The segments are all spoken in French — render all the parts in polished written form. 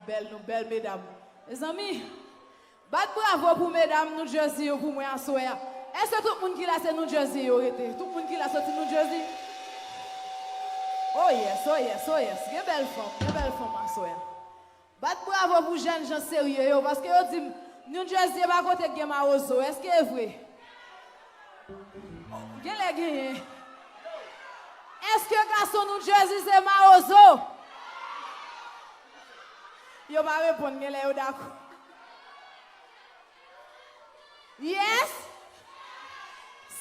belles mesdames. Les amis, bat bravo pour mesdames New Jersey pour moi en soir. Est-ce que tout le monde qui l'a c'est New Jersey tout le monde qui l'a sorti New Jersey? Oh yes. Quelle belle femme en soir. Bat bravo pour jeunes gens sérieux parce que yo dit New Jersey pas côté de Marozo. Est-ce que c'est vrai? Est-ce que garçon New Jersey c'est Marozo? Yo va répondre que là d'accord. Yes?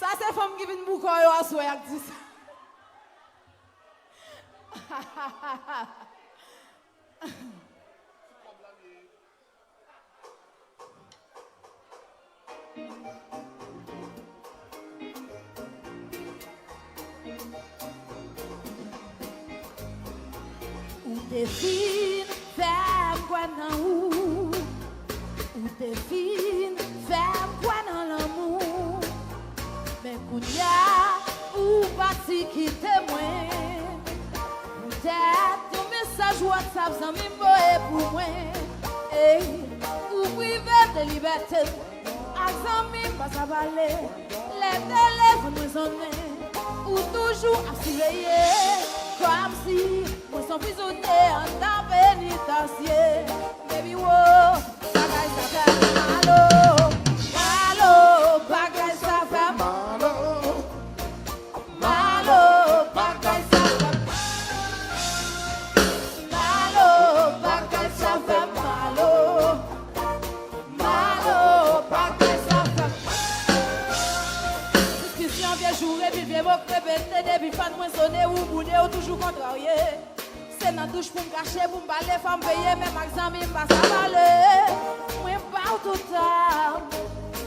Ça c'est femme qui vient bouco yo à soir ak dit ça. Ou te fin femme quoi nan ou te fin femme quoi nan l'amour mais kounya ou parti quitte moi peut-être ton message WhatsApp ça m'envoie pour moi ou privé de liberté amis pas ça valer les téléphones me sonner ou toujours à surveiller comme si moi sont prisonnier en ta pénitencier. Baby, wow, bagay ça fait malo, malo, bagay ça fait malo, malo, bagay ça fait malo, bagay ça fait malo, malo, bagay ça fait. Discussion bien jour et puis bien beau répéter depuis fan moins sonné ou boudé ou toujours contrarié. C'est dans douche pour me cacher, pour me parler, pour me payer, même avec amis, pas ça valer. Moi, pas tout le temps,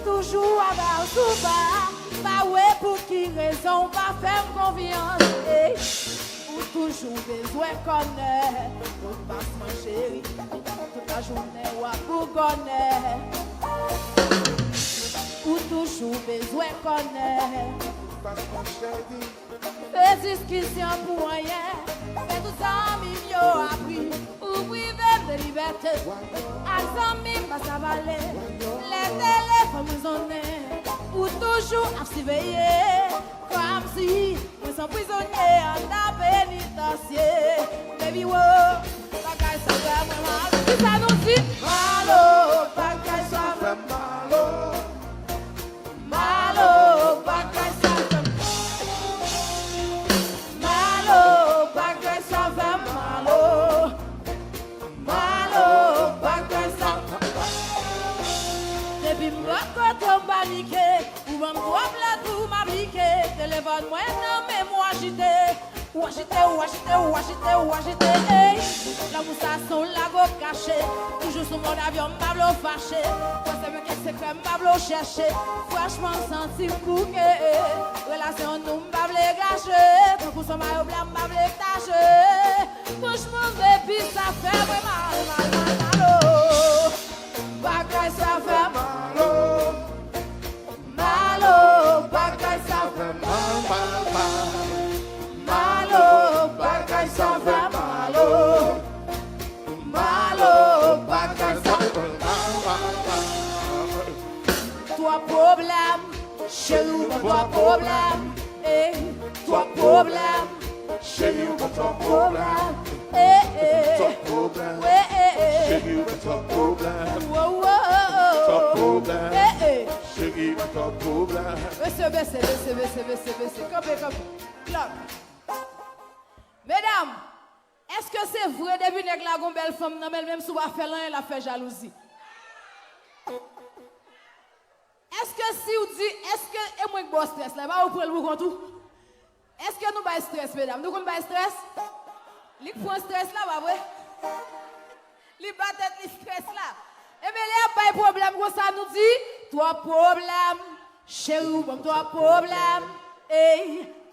toujours avoir tout bas. Pas ouais, pour qui raison, pas faire confiance. Ou toujours besoin connaître, pour pas ma chérie, toute la journée, ou à pour connaître. Ou toujours besoin connaître. Fais discussion pour rien, fais tout ça, mieux appris, ou privé de liberté. Amis, pas ça valer, les téléphones nous en ou toujours à surveiller, comme si nous sommes prisonniers en la pénitencier. Baby, wow, bagay ça fait mal, qui ça nous dit? Malo, bagay ça fait malo, malo, bagay ça. Ou va me voir là tout m'appliquer. Téléphone moi non mais moi agité. Ou agité. La moussasson la go caché. Toujours sur mon avion m'ablo fâché. Moi c'est bien que c'est crème m'ablo cherché. Franchement senti bouquet. Relation nous m'able gâché. Quand pour son maillot blanc m'able taché. Franchement baby ça fait mal. Bagay ça fait mal. Malo, bagay ça fait mal. Malo, bagay ça fait malo. Malo, bagay ça fait mal. Toi problème, chérie, toi problème. Toi problème, chérie, toi problème. Toi problème, chérie, toi problème. Toi problème. Baissez. Campez. Mesdames, est-ce que c'est vrai depuis que la gon belle femme même si on va faire l'un elle a fait jalousie? Est-ce que si vous dites est-ce que et moi que bon stress là, va vous prendre le tout? Est-ce que nous pas stress mesdames? Nous qu'on pas stress? Li prend stress là pas vrai? Li bat tête li stress là. Et bien là pas de problème comme ça nous dit, toi problème. Chérie, bon toi problème.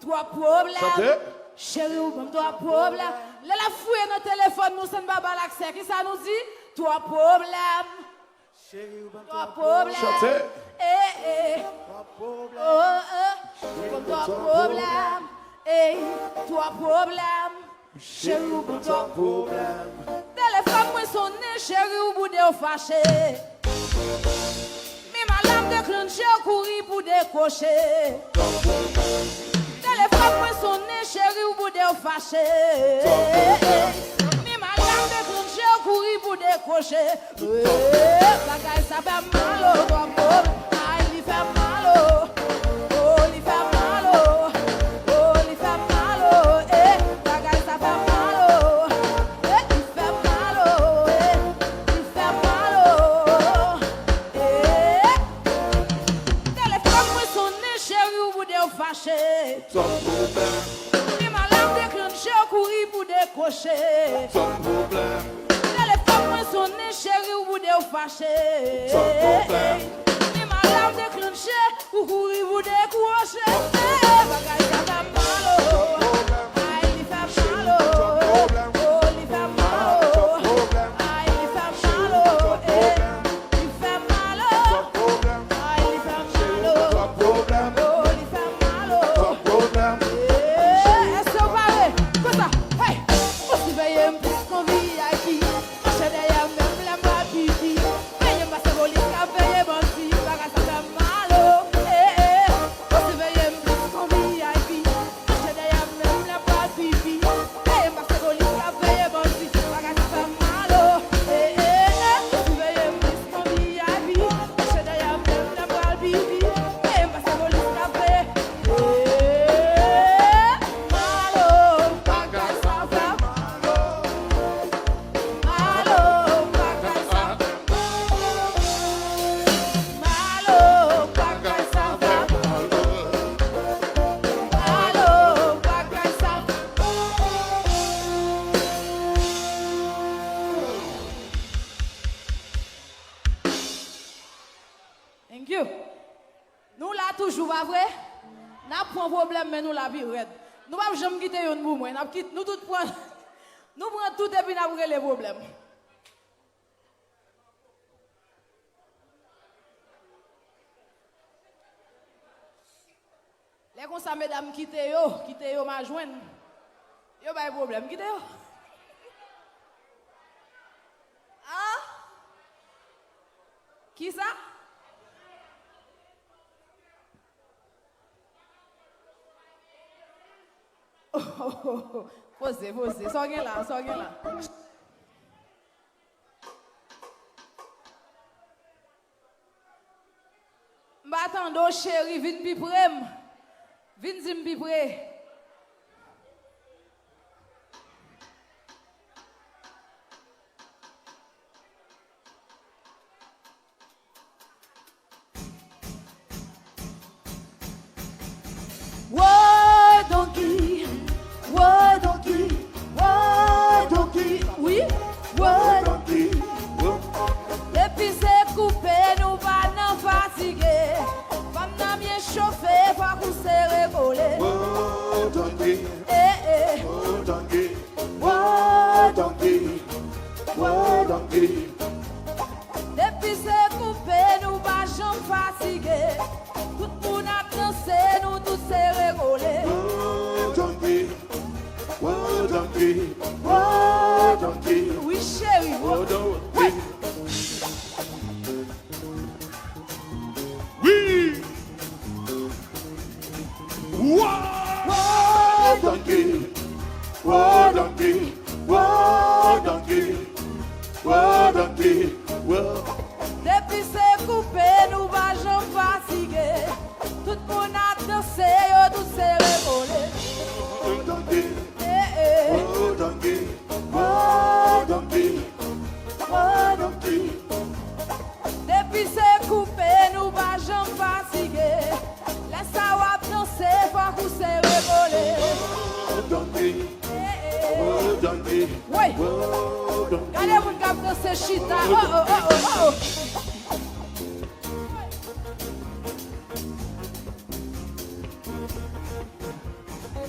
Toi problème. Chérie, bon toi problème. Là la fouille notre téléphone nous send pas l'accès. Qui ça nous dit? Toi problème. Chérie, bon toi problème. Bon toi problème. Toi problème. Chérie, bon toi problème. Téléphone, moi sonné, chéri, ou boudé, ou fâché. Mi madame déclenché, courir pour décocher. Téléphone, moi sonné, chéri, ou boudé, ou fâché. Mi madame déclenché, courir pour décocher. Bagay, ça fait mal, oh, aïe, il fait mal, oh, il fait mal, oh, il fait mal, oh, bagay, ça fait mal, oh, il fait mal, oh, il fait mal, oh, téléphone, moi sonné, chéri, ou boudé, ou fâché. Mi malade déclenché, courir pour décocher. Téléphone, moi sonné, chéri, ou boudé, ou fâché. Mi malade déclenché, ou courir pour décocher. Bagay, ça fait mal, oh, aïe, il fait mal, oh, il fait mal, oh, aïe, il fait mal, oh, il fait mal, oh, aïe, il fait mal, oh, il fait mal, oh. Est-ce que vous parlez comme ça? Hey, vous surveillez mon VIP. Marchez derrière même la ma pipi. Payez ma symbolique, payez mon si. Bagay, ça fait mal, oh. Vous surveillez mon VIP. Marchez derrière même la ma pipi. Payez ma symbolique, payez mon si. Bagay, ça fait mal, oh. Vous surveillez mon VIP. Marchez derrière même la ma pipi. Payez ma symbolique, payez. Malo, bagay, ça fait mal, oh. Malo, bagay, ça fait malo, bagay, ça fait malo, bagay, ça Thank you. Nous là toujours pas vrai. N'a pas un problème mais nous la vie red. Nous pas jamais quitter yon pour moi. Nous tout prend nous prend tout et puis n'a pas les problèmes. Les comme ça mesdames quitter yo m'a joindre. Yo pas de problème, quitter yo. Ah? Qui ça? Posez, sorgez là. M'attendons chéri, vin pi près. Vin zim pi près. Oui, depuis c'est coupé, nous pas n'en fatiguer. Femme n'a bien chauffé, pas qu'on s'est révolé. Depuis c'est coupé, nous pas jamais fatigué. Tout le monde a dansé, nous tous s'est révolé. Oui, chérie. Oui. Depuis c'est coupé, nous pas jamais fatigué. Tout le monde a dansé, tout s'est révolé. Depuis c'est coupé, nous pas jamais fatigué. Laisse ça danser, pas qu'on s'est révolé. Oui. Regardez mon gars danser chita.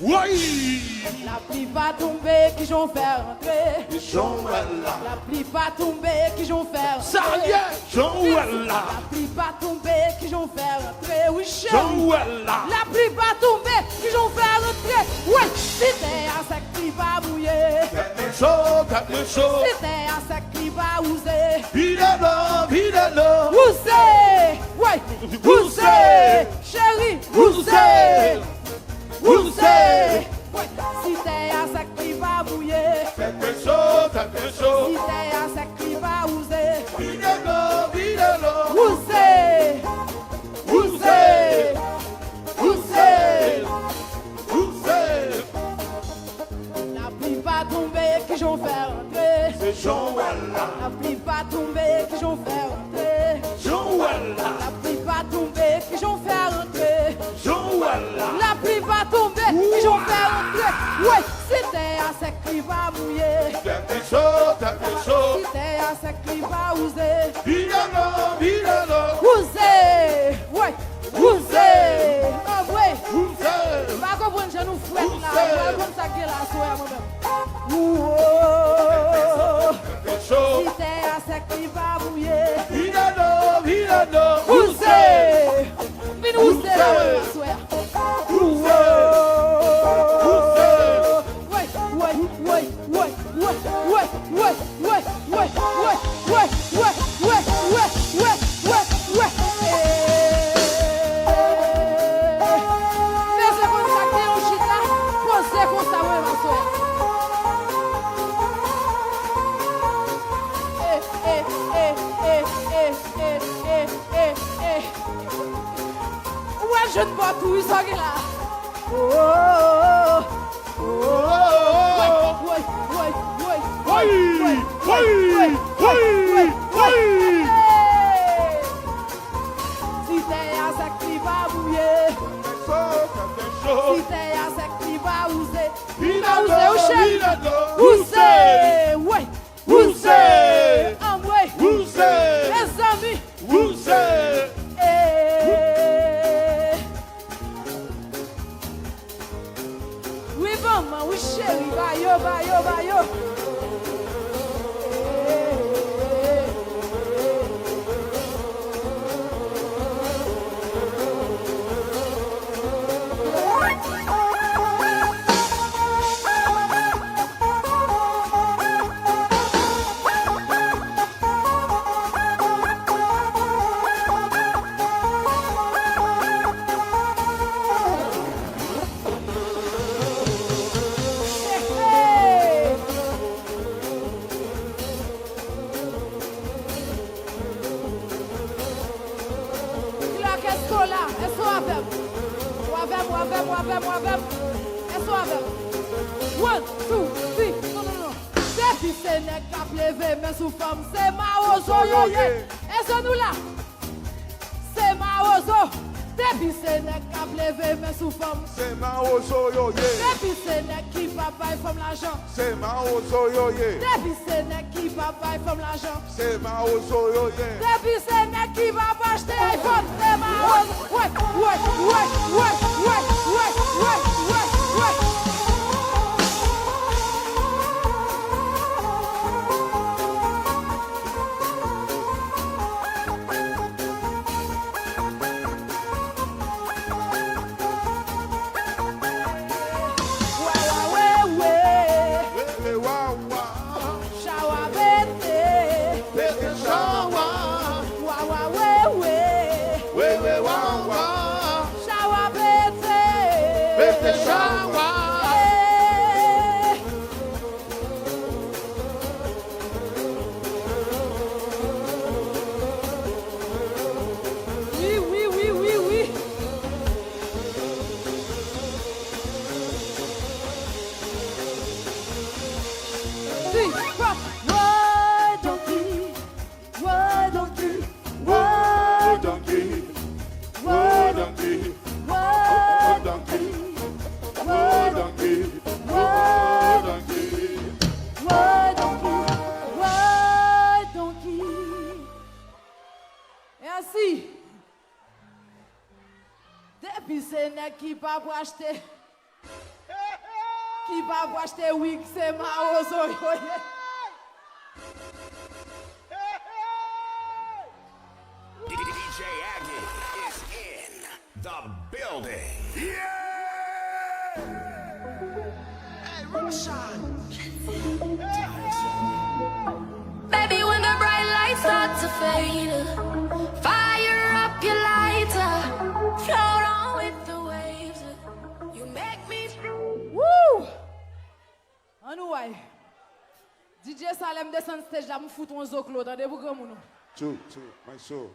Oh. Oui. La pluie va tomber, qui j'en faire rentrer. Jean-Walla. La pluie va tomber, qui j'en faire rentrer. Ça y est, Jean-Walla. La pluie va tomber, qui j'en faire rentrer. Oui, chérie. Jean-Walla. La pluie va tomber, qui j'en faire rentrer. Oui, si t'es à sec, qui va mouiller. Capte chaud. Si t'es à sec, qui va oser. Vide-le. Ousez, ouais, ousez, chérie, ousez, ousez. Ouais, si t'es à sec, qui va mouiller. Capte chaud. Si t'es à sec, qui va oser. Vide-le. Ousez, ousez, ousez. La pluie va tomber, qui j'en fais rentrer. C'est Jean-Walla. La pluie va tomber, qui j'en fais rentrer. Jean-Walla. La pluie va tomber, qui j'en fais rentrer. Jean-Walla. La pluie va tomber, qui j'en fais rentrer. Ouais, si t'es à sec, qui va mouiller. Capte chaud. Si t'es à sec, qui va oser. Vide-le. Ousez, ouais, ousez. Ah ouais, Ousez. pas comprendre, je nous fouette là. Ousez. Ouais, comme ça, qui est là, soir moi-même. Ouh, Capte chaud. si t'es à sec, qui va mouiller. Vide-le. Ousez, vine ousez là, ouais, soir. Je ne vois tout, ils sont là. Oh, oh, oh, si t'es à sec, qui va mouiller. Si t'es à sec, qui va oser. Qui va oser, au chef. Ousez, ouais, ousez. Ah ouais, les amis. Oui, maman, oui, chérie, bayo. One, two, three, non. Depuis c'est nèg qui a levé mais sous femme, c'est ma ozo yo ye. Est-ce nous là? C'est ma ozo. Depuis c'est nèg qui a levé mais sous femme. C'est ma ozo yo ye. Depuis c'est nèg qui va bailler femme l'argent. C'est ma ozo yo ye. Depuis c'est nèg qui va bailler femme l'argent. C'est ma ozo yo ye. Depuis c'est nèg qui va acheter iPhone, c'est ma ozo. Ouais. Depuis c'est nèg qui pas pour acheter. Qui va vous acheter wig, c'est Mao Zoyoye. DJ Aggie is in the building. Hey, Roshan. Baby, when the bright lights start to fade, fire up your lighter, float on with the waves. You make me. Woo! Anouay. DJ Salem descend stage là, me fout un zoklo dans des bougrons mounou. Two, my soul.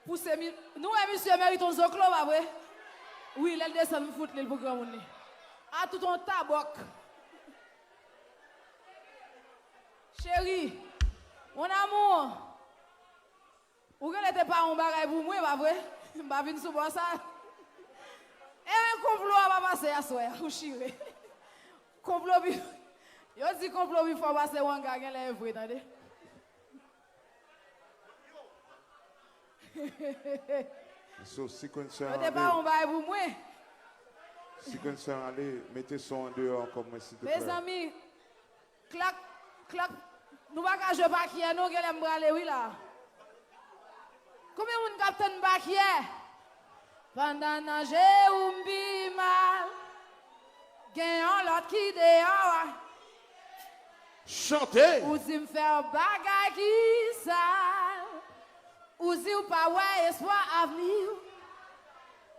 Poussez, nous, monsieur, méritons zoklo, pas vrai? Oui, elle descend me fout le bougrons mounou. Ah, tout un tabac. Chérie, mon amour, vous n'êtes pas un bagage pour moi, pas vrai? Je ne vais pas venir sur ça. Et un complot va passer à soi, vous chirez. Complot, yo dit complot, il faut passer un gars qui est vrai, attendez. So, séquenceur, Vous n'êtes pas un bagage pour moi. séquenceur, allez, mettez son en dehors comme moi, s'il te plaît. Mes amis, clac, clac, nous ne pouvons pas jouer pas qui est, nous qui aimons braler, oui là. Combien de capitaine Bakier? Pendant nager ou mal, gagnant l'autre qui dehors. Chantez! Ou si me faire bagay qui sale, ou si ou pas ouais espoir avenir.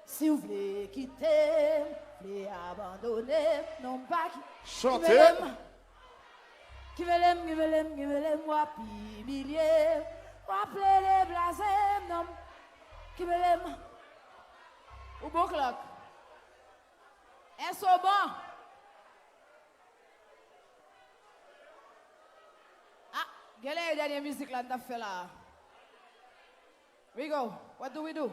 Si vous voulez quitter, voulez abandonner, non pas qui. Chantez! Qui veut l'aime, moi pilier, rappelez les blasés, non. Qui veut l'aime. Ou bon clock. Est-ce bon? Ah, quelle est la dernière musique là qu'on a fait là? We go. What do we do?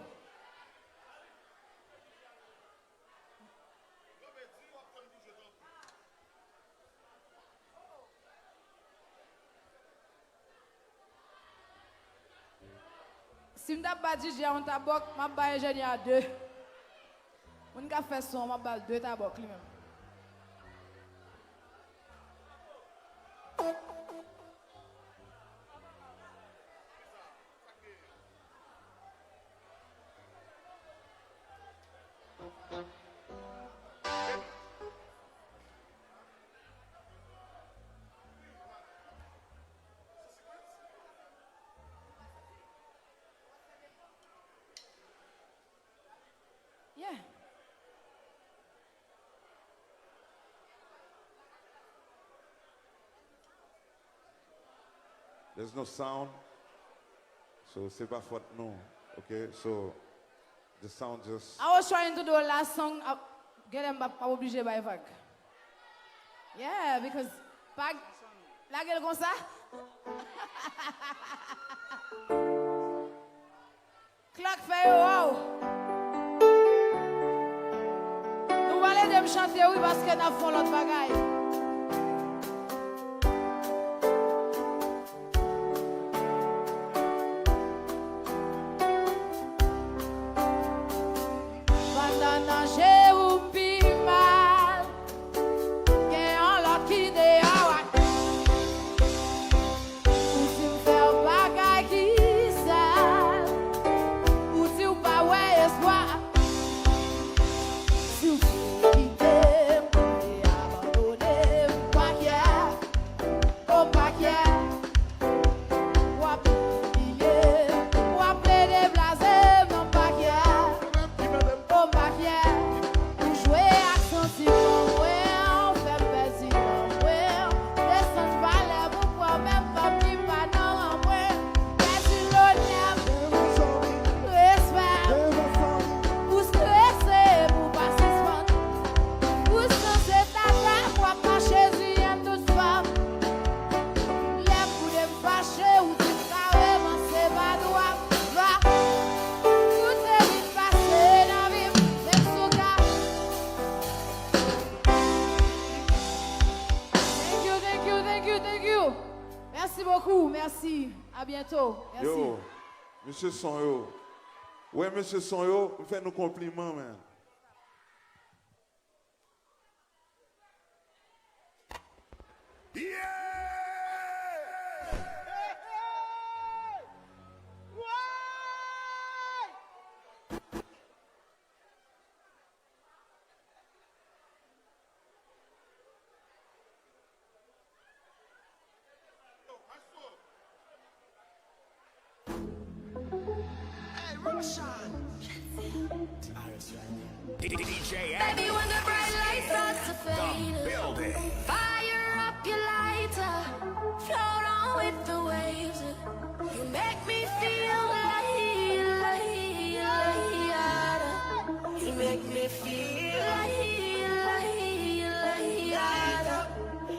Si je ne pas dit j'ai un tabac, je vais ingénieur 2. Je vais faire son, je vais 2 tabacs lui-même. Yeah. There's no sound, so c'est pas faute non. Okay, so the sound just. I was trying to do a last song. Get them back, pas obligé by vague. Yeah, because bag, la gueule comme ça. Clac fait wow. Nous allons de me chanter oui parce que nous avons l'autre bagaille. À bientôt. Merci. Yo, Monsieur Sonyo. Ouais, Monsieur Sonyo, faites nos compliments, man. Hey, Roshan. DJ Baby, when the bright lights start to The fade, building. fire up your lighter, float on with the waves. You make me feel like, you make me feel like,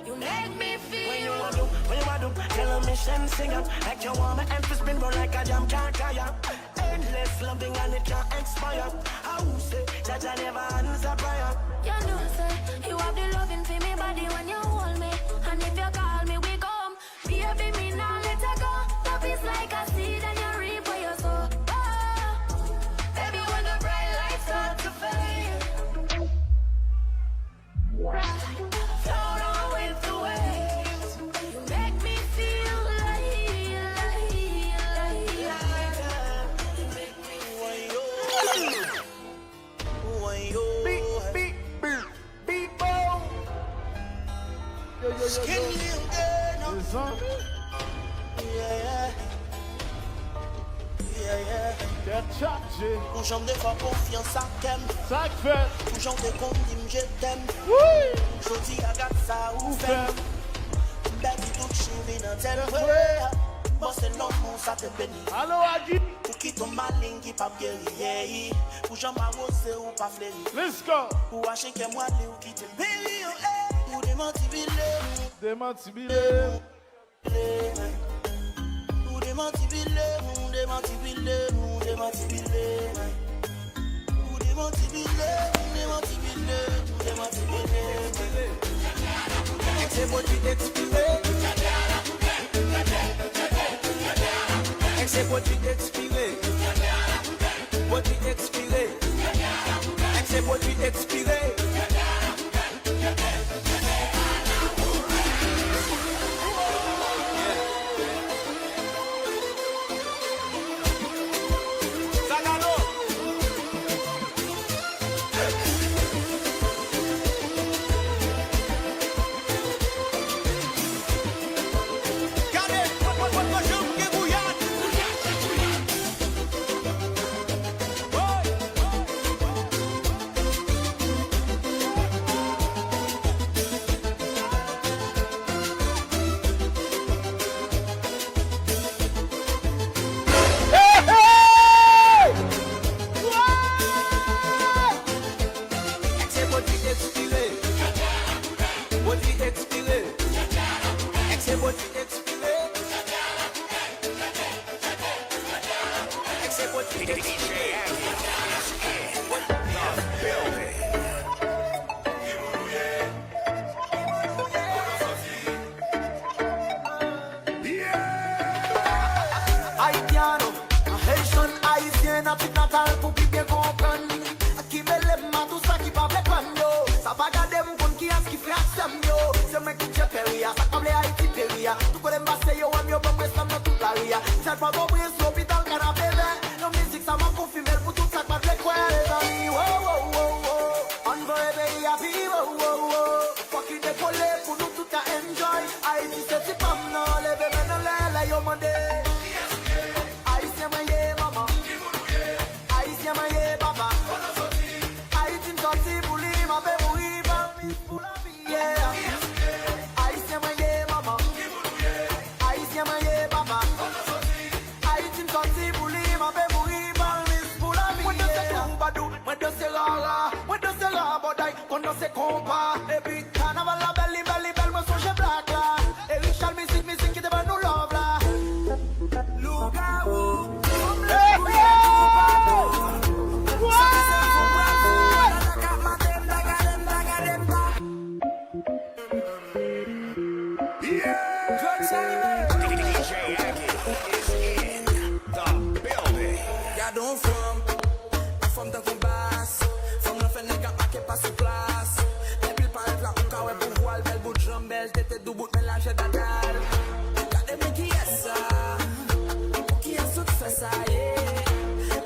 you make me feel. When you want to, tell a mission singer. Like you want my hand to spin, but like a jam can't tire. Endless loving and it can't expire. How say, that I never answer prayer. You know, say, you have the loving for me body when you hold me. And if you call me, we come. Baby, me now let her go. Love is like a seed and you reap what you sow. Oh, baby, when the bright lights start to fade, float on with the waves. You make me feel like, you make me Ou j'en ai pas confiance à t'aime. Ça fait. Ou j'en ai qu'on dit je t'aime. Oui. Jodi a gat ça ou fait. Baby tout chéri dans tel way. Boss c'est non mon ça te béni. Allô Agi. Pour qui ton malin qui pas guéri. Ou j'en m'arrose ou pas fléri. Let's go. Ou acheter que moi li ou qui te béni. Ou démentibilé. Démentibilé. Ou démentibilé. Ou démentibilé. Ou démentibilé. Ou démentibilé. Ou démentibilé. C'est bon tu t'exprimer. C'est bon tu t'exprimer. Bon tu t'exprimer. C'est bon tu t'exprimer. Tete du bout men la fatal. Gade men ki esa, pou ki en sukses a ye.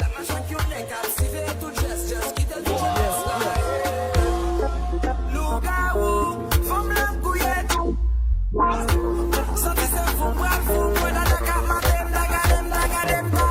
La machan ki yon nek ap sive tout just kite tout yes la ye. Luga ou, fom lam kouye. Santi se fom bral fom, mwen la daka matem, daga dem ba.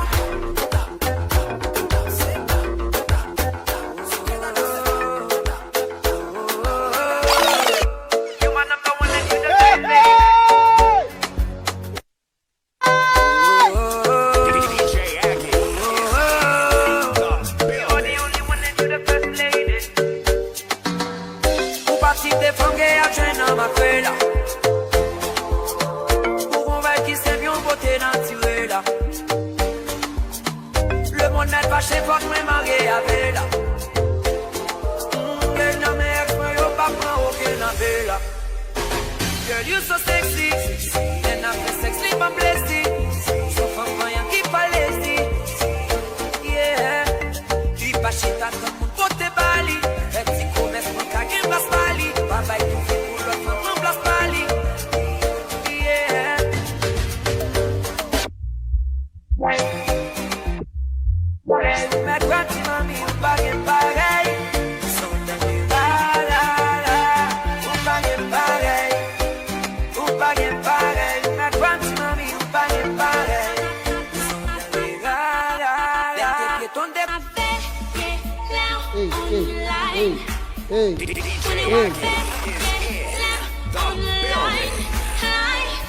Girl, you so sexy, and after sex, leave my blessing. So from my keep a lazy, yeah. Keep a shit at the moon, put the bali. Let's see, come as one can give us bali. Bye bye, you feel good, but from plus bali, yeah. My granny, mommy, bag and bag.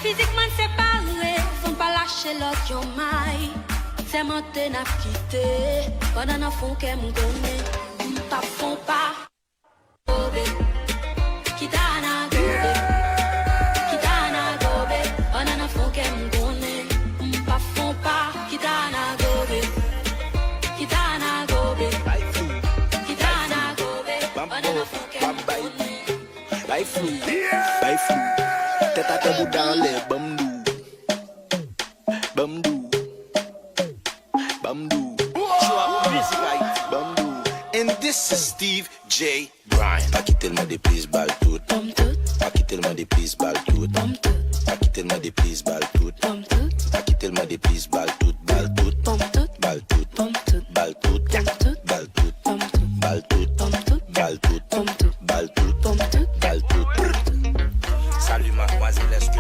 Physiquement séparés, font pas lâcher l'autre yon maille. C'est monté n'a quitté, pendant un fond qu'elle m'en connaît. Pas font pas, gobe, kitana gobe, kitana gobe, pendant un fond qu'elle m'en connaît. Pas font pas, kitana gobe, kitana gobe, kitana gobe, pendant un fond qu'elle m'en connaît. By flou, tête à tête dans les bambous, bambou, bambou, bambou. And this is Steve J. Bryan. Pas quitter le des prises balles toutes, pas quitter le des prises balles toutes, pas quitter le des prises balles toutes, pas quitter le des prises balles toutes, balles toutes, balles toutes, balles toutes, balles toutes, balles toutes, balles toutes, balles toutes, balles toutes, balles toutes. Salut mademoiselle, est-ce que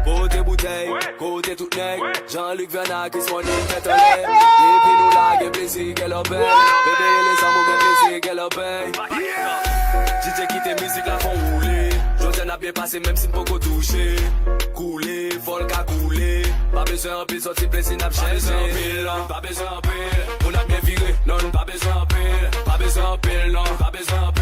côté bouteille, côté tout nèg, Jean-Luc Venard qui soit une tête en l'air. Depuis nous là, qu'est plaisir qu'elle obéit. Bébé les amours, qu'est plaisir qu'elle obéit. DJ qui tes musiques la font rouler. José n'a bien passé même si ne peut pas toucher. Couler, folk à couler. Pas besoin en pile, sorti plaisir n'a pas changé. Pas besoin en pile, on a bien viré. Non, pas besoin en pile. Pas besoin en pile, non, pas besoin en pile.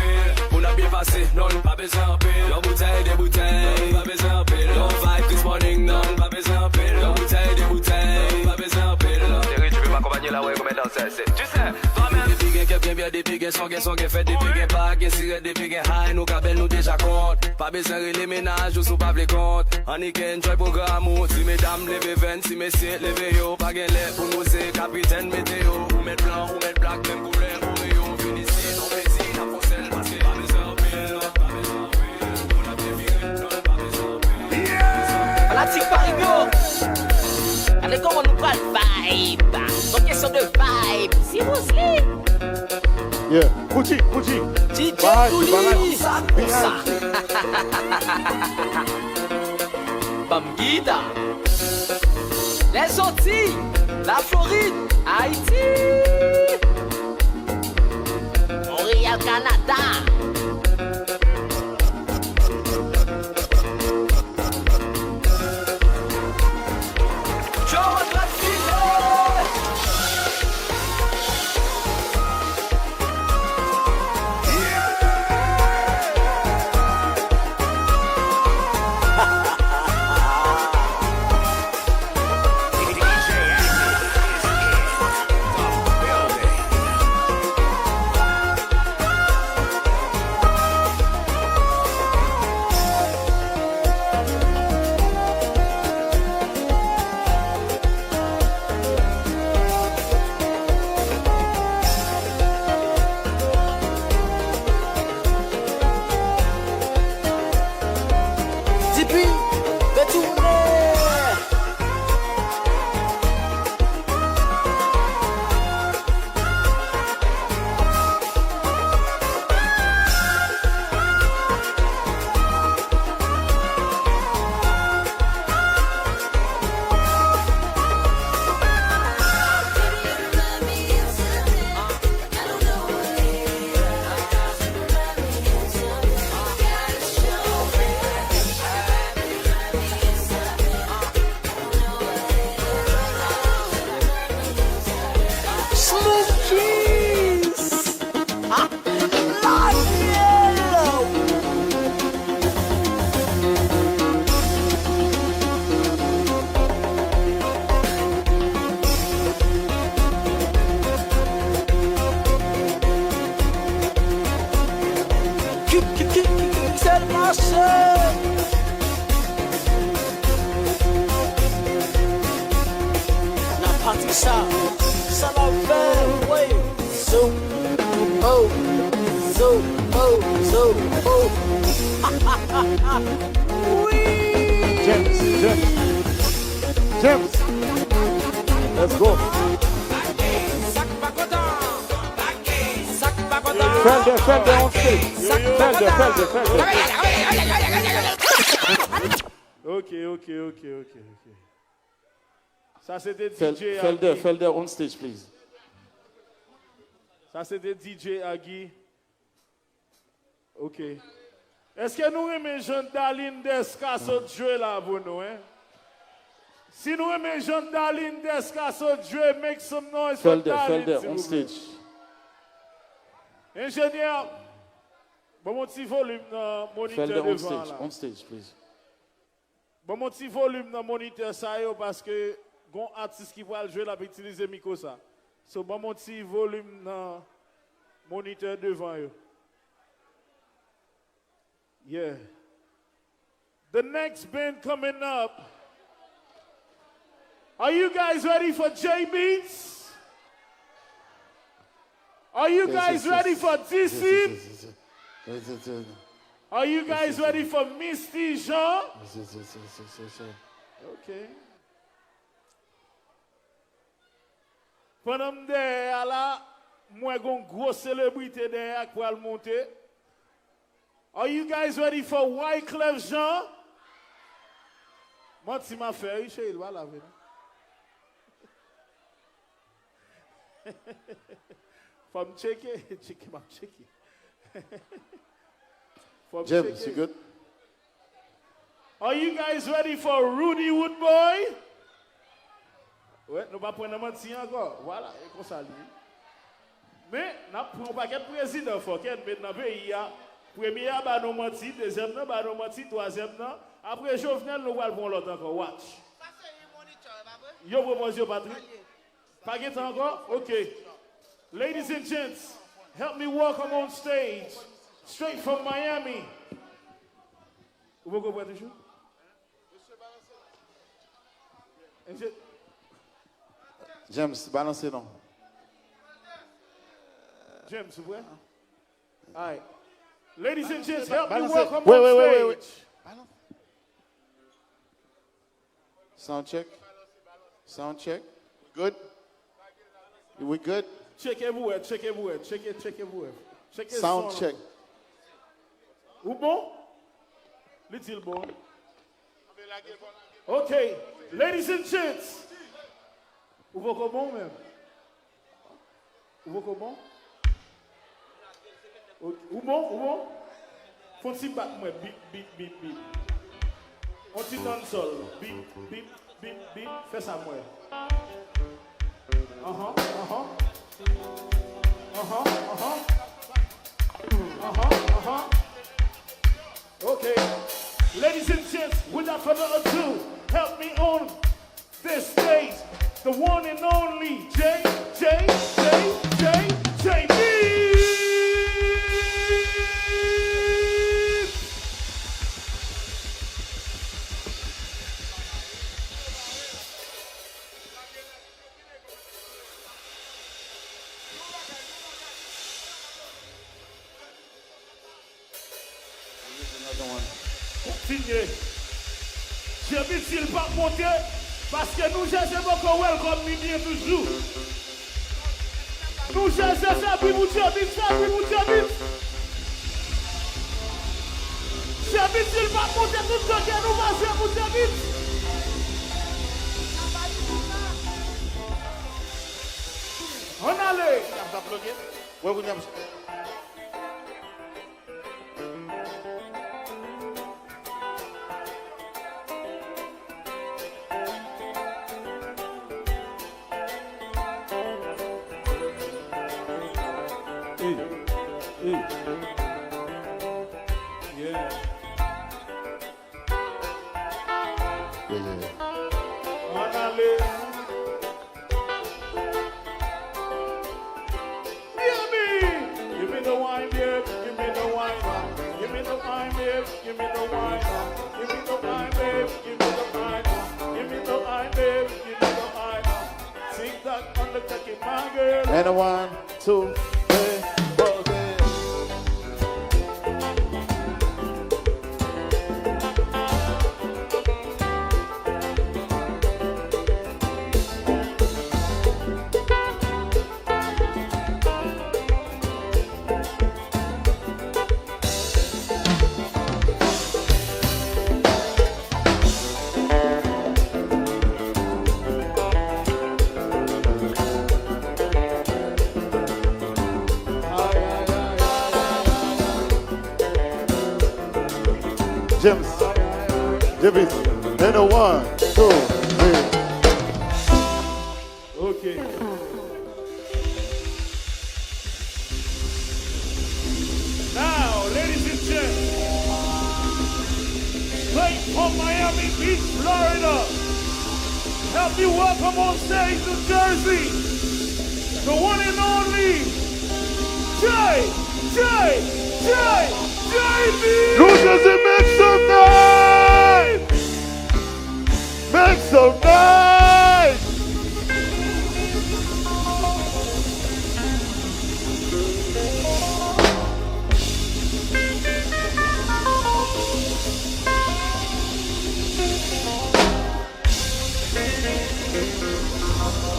On a bien passé, non, pas besoin en pile. L'en bouteille, des bouteilles, pas besoin en pile. L'en vibe this morning, non, pas besoin en pile. L'en bouteille, des bouteilles, pas besoin en pile. Chérie, tu peux m'accompagner là, ouais, comme dans ça, c'est. Tu sais, toi-même. Des pigs, bien, des pigs, son, fait des pigs, pas, sirène, des pigs, high, nous, cabelles, nous déjà compte. Pas besoin de les ménages, ou sous pas les comptes. On y can enjoy programme, si mesdames, levez 20, si messieurs, levez yo. Pas gain l'air pour nous, c'est capitaine météo. Ou mettre blanc, ou mettre black, même couleur, pour yo. Finissez, non, plaisir, la foncelle, parce que pas besoin de pile, pas besoin de pile. On a bien viré, non, pas besoin de pile. À la tique Parigo, allez, comment nous parle vibe? Donc, question de vibe, si vous sleep. Yeah, Pucci. DJ Bye, Kouli, bye. ça. Bamguida, les Antilles, la Floride, Haïti, Montréal, Canada. La partie ça la fait, oui. So, oh, so, oh, so, oh. Oui. James. Let's go. Felder on stage. Felder. Ok. Ça c'était DJ Felder on stage, please. Ça c'était DJ Agui. Ok. Est-ce que nous aimons Jean Daline Descasso jouer là pour nous, hein? Si nous aimons Jean Daline Descasso jouer, make some noise for Daline. Felder on stage. Ingénieur, bon mon petit volume dans moniteur devant là. On stage, please. Bon mon petit volume dans moniteur ça yo parce que gon artiste qui va jouer la va utiliser micro ça. So bon mon petit volume dans moniteur devant yo. Yeah. The next band coming up. Are you guys ready for J Beats? Are you guys ready for DC? Are you guys ready for Misty Jean? Okay. Pendant que là, moi j'ai une grosse célébrité derrière qui va monter. Are you guys ready for Wyclef Jean? Moi, si ma fait, il va la venir. Faut me checker. James, you good? Are you guys ready for Rudy Woodboy? Ouais, nous pas prendre menti encore. Voilà, et comme ça. Mais nous prenons pas quel président faut qu'elle mette dans le pays. Premier, bah nous menti, deuxième, bah nous menti, troisième, après Jovenel, nous allons prendre l'autre encore. Watch. Yo propose Patrick. Pas de temps encore? OK. Ladies and gents, help me welcome on stage, straight from Miami. Vous pouvez comprendre toujours? James, balancez non. James, vous voyez? All right. Ladies and gents, help me Balance welcome wait, on wait, stage. wait, wait. Sound check. Sound check. Good? We good? Check everywhere, check everywhere, check it everywhere. Check it Sound check. Ou bon? Little bon. Okay, ladies and gents. Ou vous comment même? Ou vous comment? Ou bon? Faut s'y battre moi, bip. On t'y donne sol, bip. Fais ça moi. Okay, ladies and gents, without further ado, help me on this stage, the one and only J B. Continuez. J'ai vu s'il pas monter parce que nous cherchons beaucoup welcome bien toujours. Nous cherchons ça puis vous J'ai vu s'il pas monter tout le temps nous passons pour David. On allait. Give me the wine, wine, babe. Give me the wine. Give me the wine, babe. Give me the wine. Give me the wine, babe. Give me the wine. Tick tock on the cocky, my girl. And a 1, 2, 3, 4, James, David, and a 1, 2, 3. Okay. Now, ladies and gents, straight from Miami Beach, Florida. Help me welcome on stage New Jersey, the one and only JB! New Jersey, make some noise! Make some noise!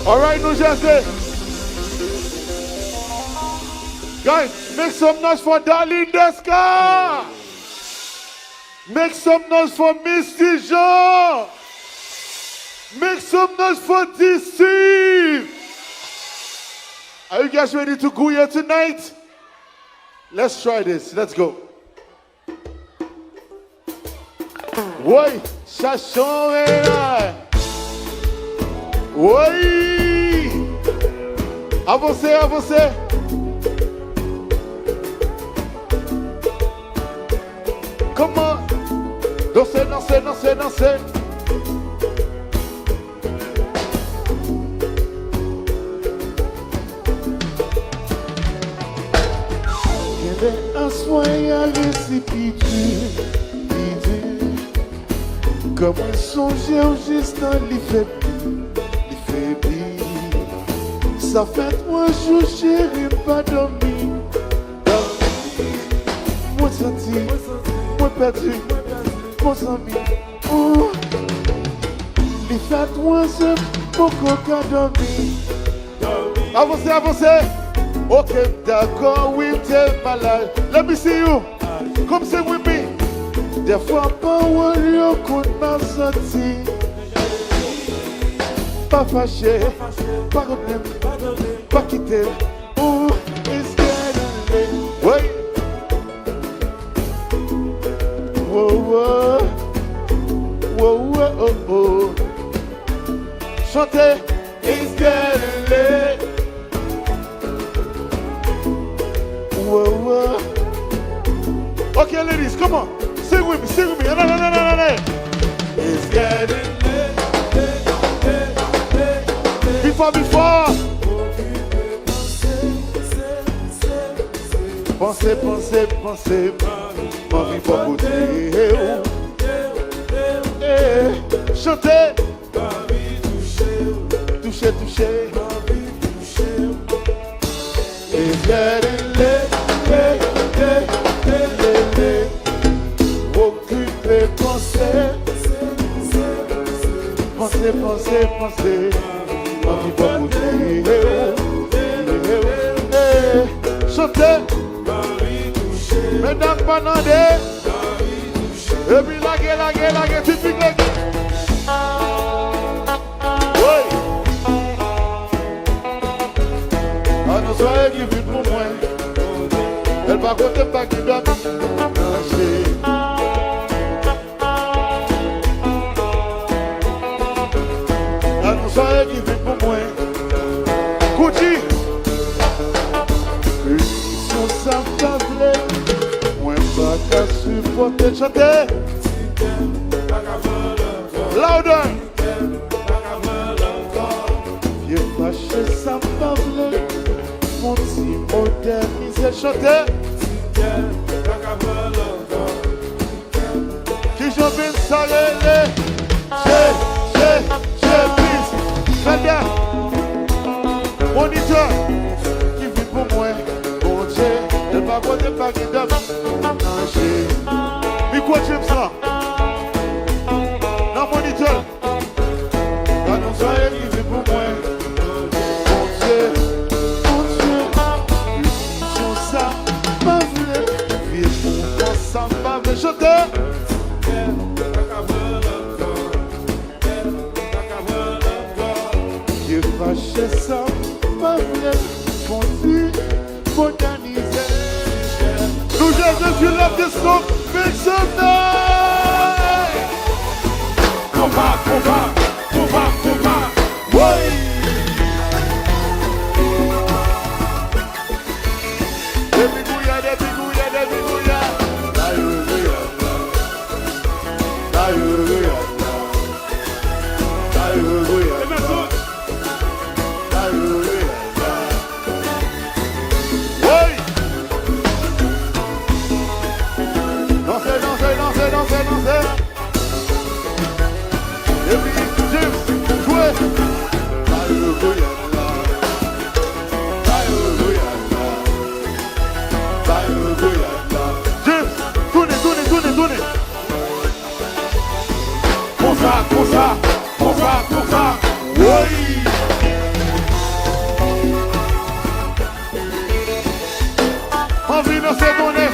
All right, New Jersey. Guys, make some noise for Darlene Deska. Make some noise for Misty Jean. Make some noise for DC. Are you guys ready to go here tonight? Let's try this. Let's go. Oui, ça change là. Oui. Avancez, avancez. Comment? Dansez, dansez, dansez, dansez. Il y avait un soin à récipiter, comme un songe au juste dans l'effet. Ça fait 3 jours, chérie, pas dormi. Moi senti, moi perdu, mon ami. Oh, il fait 3 heures, beaucoup qu'à dormir. Avancez, avancez. Ok, d'accord, oui, t'es malade. Let me see you. Come sing with me. Des fois, pas où l'on compte ma sortie. Pas fâché, pas problème, pas quitter. Oh, it's getting late. Oui. Whoa, whoa. Whoa, whoa, oh, oh. Chantez. It's getting late. Whoa, whoa. Okay, ladies, come on. Sing with me, sing with me. No, no, no, no, no, no. It's getting late. Before. Pensez, pensez, pensez. Mamie, pas goûter. Chantez. Touchez, touchez. It's getting late, late, late, late, late. Occupez, pensez. Pensez, pensez, pensez. Mamie, pas goûter. Chantez. Mesdames, banandez. Et puis laguez, typique laguez. Oui. Ah non, soyez qui vit pour moi. Elle va compter pas qui doit marcher. Ah non, soyez qui vit pour moi. Kouchi. Sur sa table. Moi, pas qu'à supporter. Chantez. Louder. Viens fâcher sa table. Mon petit modernisé. Chantez. Robin Sarele, please. Madame, moniteur, qui vit pour moi, bon Dieu, ne pas côté pas qui donne. Mais quoi j'aime ça? Non, moniteur, quand on soit qui vit pour moi, bon Dieu, sur ça, ma vie, vivre pour ça, ma vie, chanteur. Fâché ça, ma vie, fondu, modernisé. Nous j'ai vu la descente, make some noise. Combat, oui. Des bigouillas. Pour ça, oui. Envie dans cette données.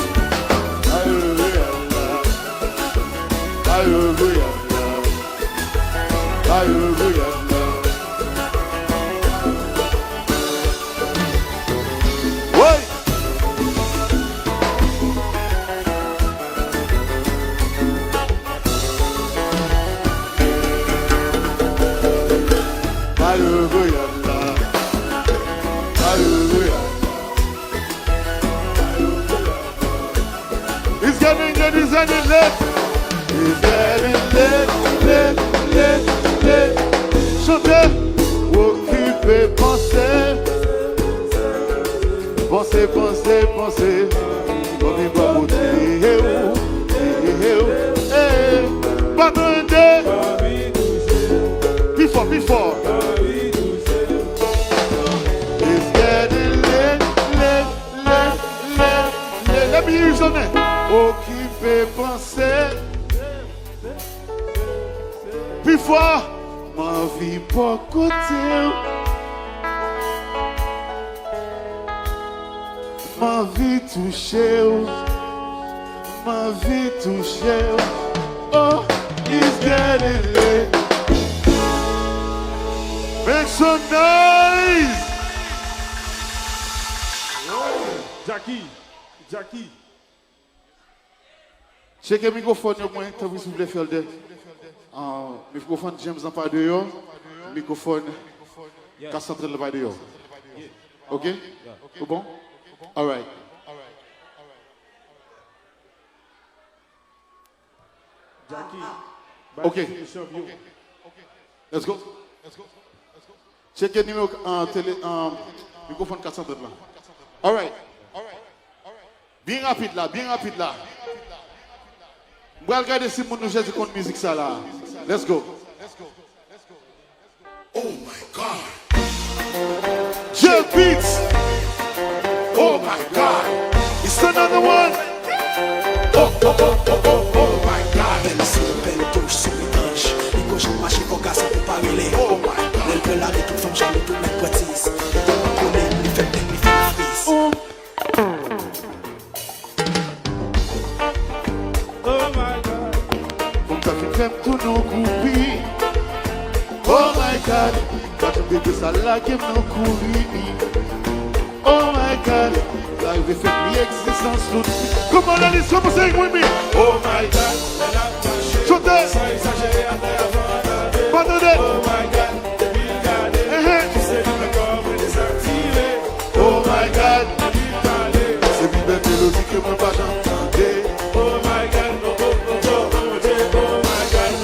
It's getting late. Chantez, occupez, pensez. On y va monter, pas demander. Before. It's getting late. Let me hear you something. Occupez, pensez. Before, ma vie pas côté. Ma vie touchée. Oh, it's getting late. Make some noise. Jackie. Check le microphone, t'as vu si vous voulez faire le microphone James en pas de microphone Cassandre le pas de OK? C'est bon? All right. Jackie. OK. Let's go. Check le numéro microphone Cassandre là. All right. Bien rapide là. On va regarder si nous jouons contre musique ça là. Let's go. Oh my God. J Beats. Oh my God. It's another one. Oh my God. Belle c'est belle touche sur les hanches. Les cochons marchent pour casser pour pas mêler. Oh my God. Elle peut la toute femme j'en ai tout mettre poitise. On connaît les fêtes, les fils. Oh my God. Pour ta fille fait tout nos groupies. Oh my God. Quand tu bébé ça là qui nous courir. Oh my God. Là il fait l'existence toute. Comment la liste commence avec moi? Oh my God. Elle a marché. Chantez. Sans exagérer à terre. Pardonnez. Oh my God. Depuis regarder. Tu sais le corps est désactivé. Oh my God. Depuis parler. C'est une belle mélodie que moi pas j'entendais. Oh my God. Oh my God.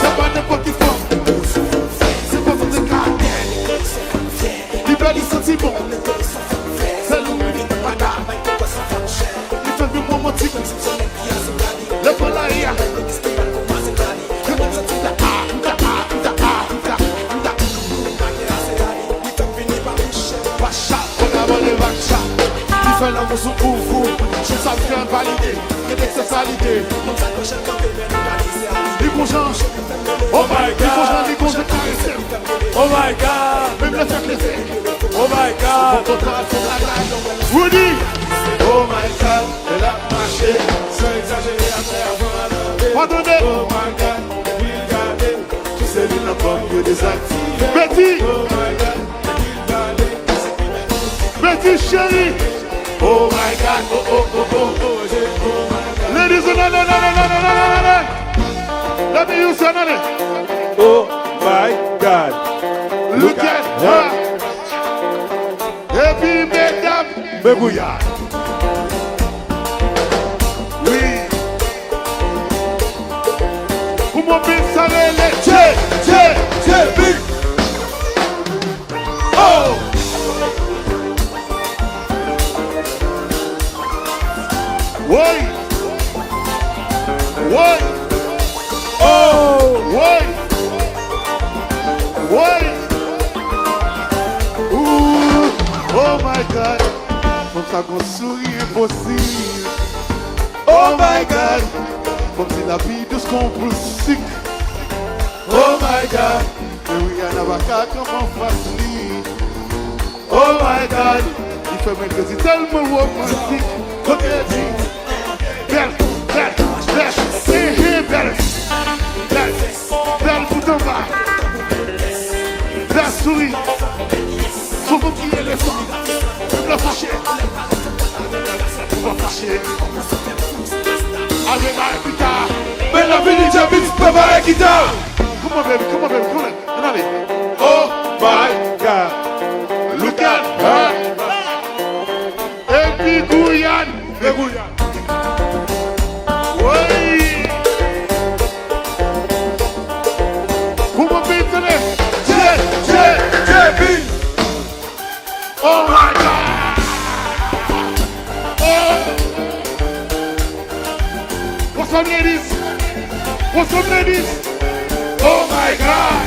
C'est pas n'importe qui font. C'est pas votre cas. Libère les sentiments. C'est l'oubli de madame. Il fait du romantique. Le voilà hier. Fais l'amour sous pour vous. Je sais bien valider. Et des sexualités. Les consciences. Oh my God. Les consciences. Oh my God. Même le faire laisser. Oh my God. Rudy. Oh my God. Elle a marché. Sans exagérer après avoir lavé. Pardonnez. Oh my God. Il gardait. Tous ces lignes en pomme désactivées. Betty. Oh my God. Il gardait. Betty chérie. Oh my God. Oh oh oh oh oh. Oh my God. Ladies and gentlemen. Let me use another. Oh my God. Look at her. Et puis mesdames, Bébouya. Oui. Comment bien les big. Oh. Oui. Oui. Oh. Oui. Oui. Ouh. Oh my God. Comme ça qu'on sourit impossible. Oh my God. Comme si la vie de ce qu'on pousse. Oh my God. Et oui, il y en a pas comme en facile. Oh my God. Il fait même que c'est tellement romantique. Ok, belle, belle, belle, belle, belle, belle pour ton bas. Belle souris. Faut vous qui est le sang. Je me fâcher. Je me fâcher. Avec ma guitare. Mais la vie de Javis, pas ma guitare. Come on, baby, come on, baby, come on. Allez. Oh my God. Look at her. Et puis Guyane. Oui. Comment bien Javis. Oh my God. Oh. What's up, ladies? What's up, ladies? Oh my God.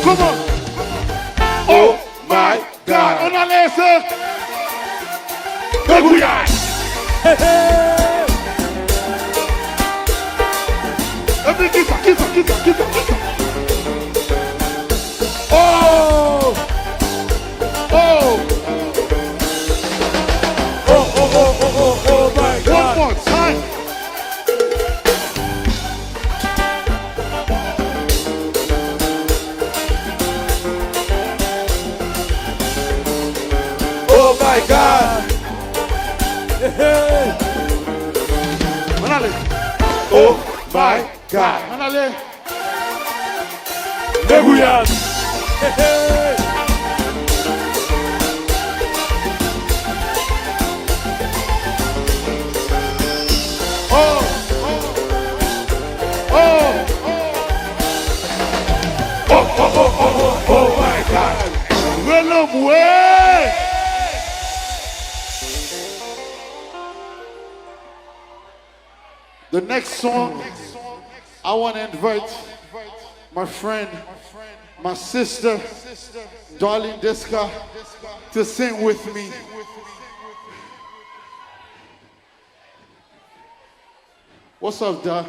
Come on. Oh my God. On a laissé. Guyane. Et puis qui ça. Oh. Oh. Oh my God. One more time. Oh my God. Manale. Oh my God. Manale. De Guyane. Oh. Oh my God. Renom way. The next song, I want to invite my friend, my sister, Darlene Deska, to sing with me. What's up, Da?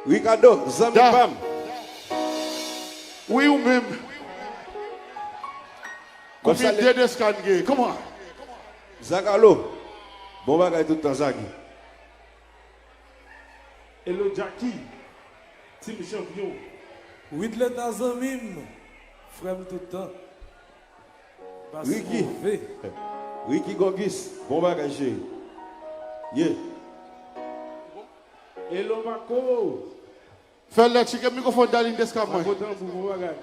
Ricardo, Zami Da. Bam. Oui ou même? Combien de Deska n'gé? Come on. Zagalo. Bon bagay tout le temps, Zagi. Hello Jackie. Team champion. Oui, de l'état zamim. Frère tout le temps. Ricky. Ricky Gongis. Bon bagay, chéri. Yeah. Hello Marco. Fais le chicken microphone Darlene Deska, moi. Marco dans bon bagay.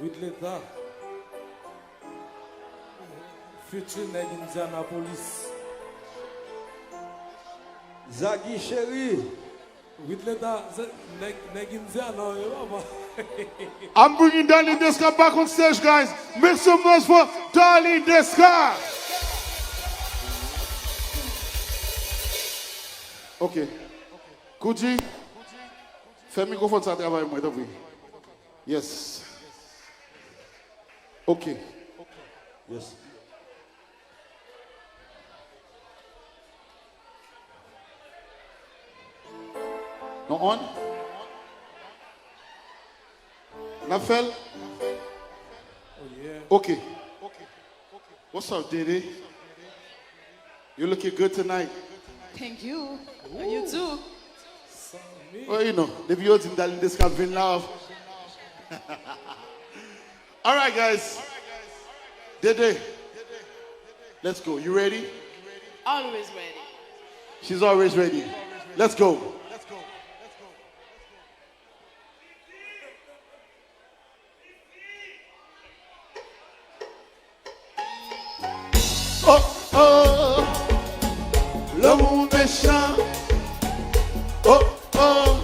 Oui, de l'état. Futur nèg Indianapolis. Zagi, chéri. Oui, de l'état. Nèg Indiana. I'm bringing Darlene Deska back on stage, guys. Make some noise for Dolly Desca. Ok. Kouji, fais le microphone, ça travaille, moi, t'as vu? Yes. Ok. Yes. Non, on? Nafel? Ok. What's up, Diddy? You're looking good tonight. Thank you. You too. Well, you know, the viewers in Darling this have been love. All right, guys. Dede, let's go. You ready? Always ready. She's always ready. Let's go. Oh, oh, l'amour méchant. Oh, oh.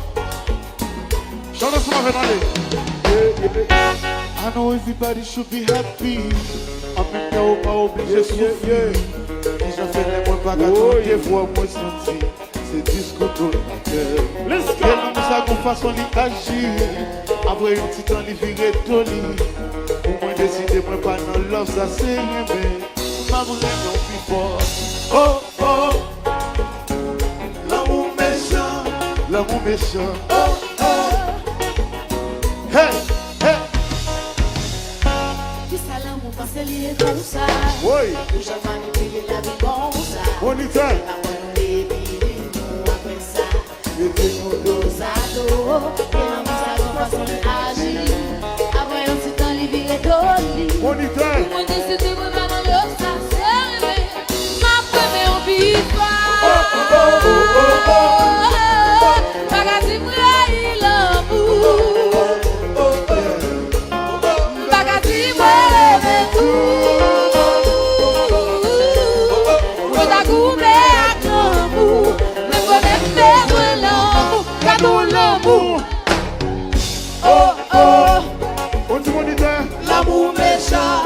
Chante ça, Fernandez. I know everybody should be happy. En même temps, pas obligé de souffrir. Déjà fait les mois pas gâteaux, des fois moi senti. C'est disco tout la tête. Let's go. Et l'homme ça qu'on façon d'y agir. Après un petit temps, il virait toli. Pour moi décider, moi pas dans love, ça c'est rien, mais ma vraiment plus fort. Oh, oh. L'amour méchant. L'amour méchant. Oh, oh. Hey, hey. Qui ça l'amour parce qu'il est comme ça. Oui. Nous jamais manipulé la vie comme ça. On y tient. Mettez-nous dos à dos. Et l'amour ça qu'on façon d'agir. Après un petit temps, il virait toli. On y tient. Moi décidé, moi pas dans l'autre, ça c'est aimé. Ma première victoire. Bagati m'raille l'amour. Bagati m'aime tout. Moi t'as goûté à l'amour. Me connais faire l'amour. Cadeau l'amour. Oh oh. On dit mon idée. L'amour méchant.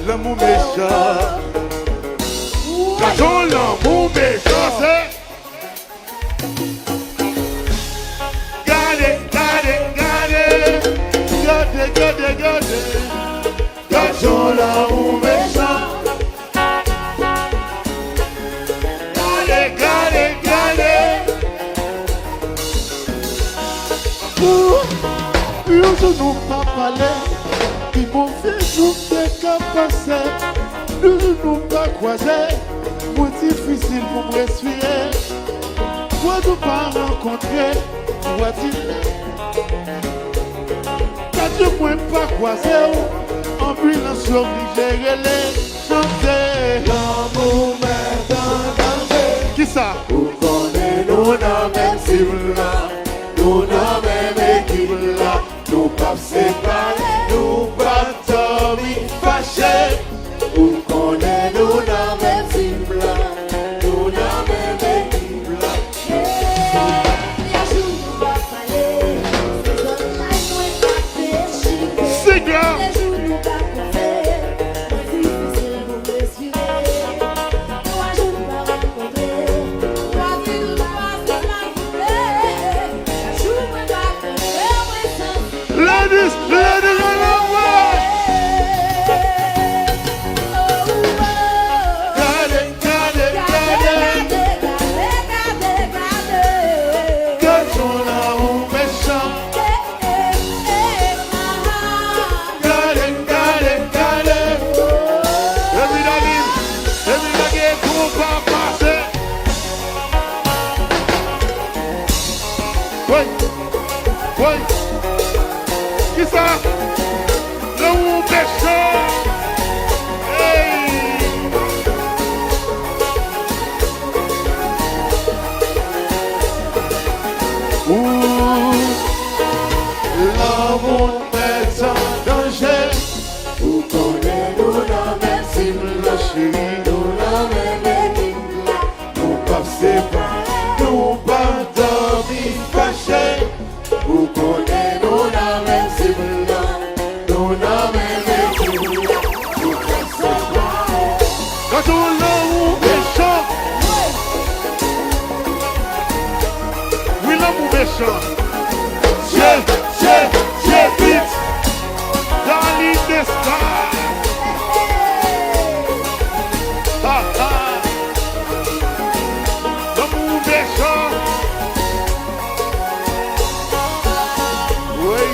L'amour méchant. Gâteau l'amour méchant, c'est. Gardez, gardez, gardez. Gardez, gardez, gardez. Gâteau l'amour méchant. Gardez, gardez, gardez. Yo nous pas parler. Ils m'ont fait jouer qu'à passer. Nous nous pas croiser. Moi difficile pour me respirer. Moi nous pas rencontrer. Moi quand tu m'as pas croiser. Ambulance obligée de les chanter. L'amour met en danger. Qui ça? Vous connaissez nous dans même cible là. Nous dans même équipe là. Nous pas séparés. Nous pas tomber fâchés. Vous connaissez nous dans même cible là. Nous dans même équipe là. C'est grave. Ladies, ladies, on the way. Got it, got it, got it. Gâteau l'amour méchant. Got it, got it, got it. Everybody, tout va passer. Oui, oui. Qui ça? L'amour méchant. Hey. L'amour met en danger. Vous connaissez nous la même cible, la chérie, nous la même équipe là. Nous pas séparés, nous pas dormir fâchés. Vous connaissez nous la même cible là. méchant. J'ai vite. Darling the sky. Ha ha. L'amour méchant. Oui.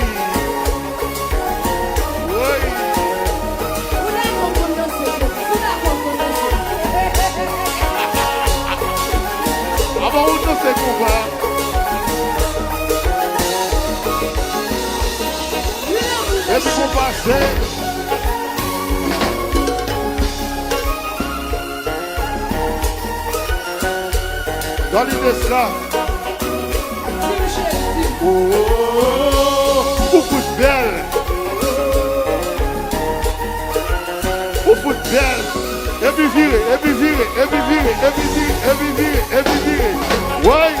Oui. Ah bon, on ne sait pas. Est-ce qu'on passe? Dans l'idée ça. Oh, oh, oh, oh, belle. Belle. Et puis virer, et puis virer, et puis virer, et puis virer, et puis virer, et puis virer. Ouais.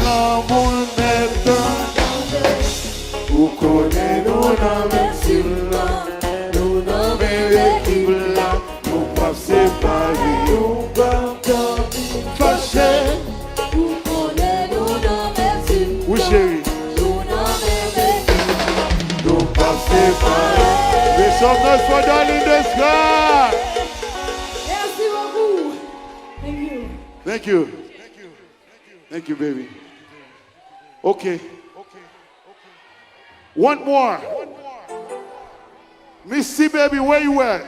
L'amour n'est un. Vous connaissez nos noms, nous n'avons l'équipe là, nous pas séparés, nous pas fâchés. Vous connaissez nos noms, oui chérie, nous n'avons pas séparés. Les soldats sont dans l'indescript. Merci beaucoup. Thank you. Thank you. Thank you, baby. Okay. One more. Missy, baby, where you at?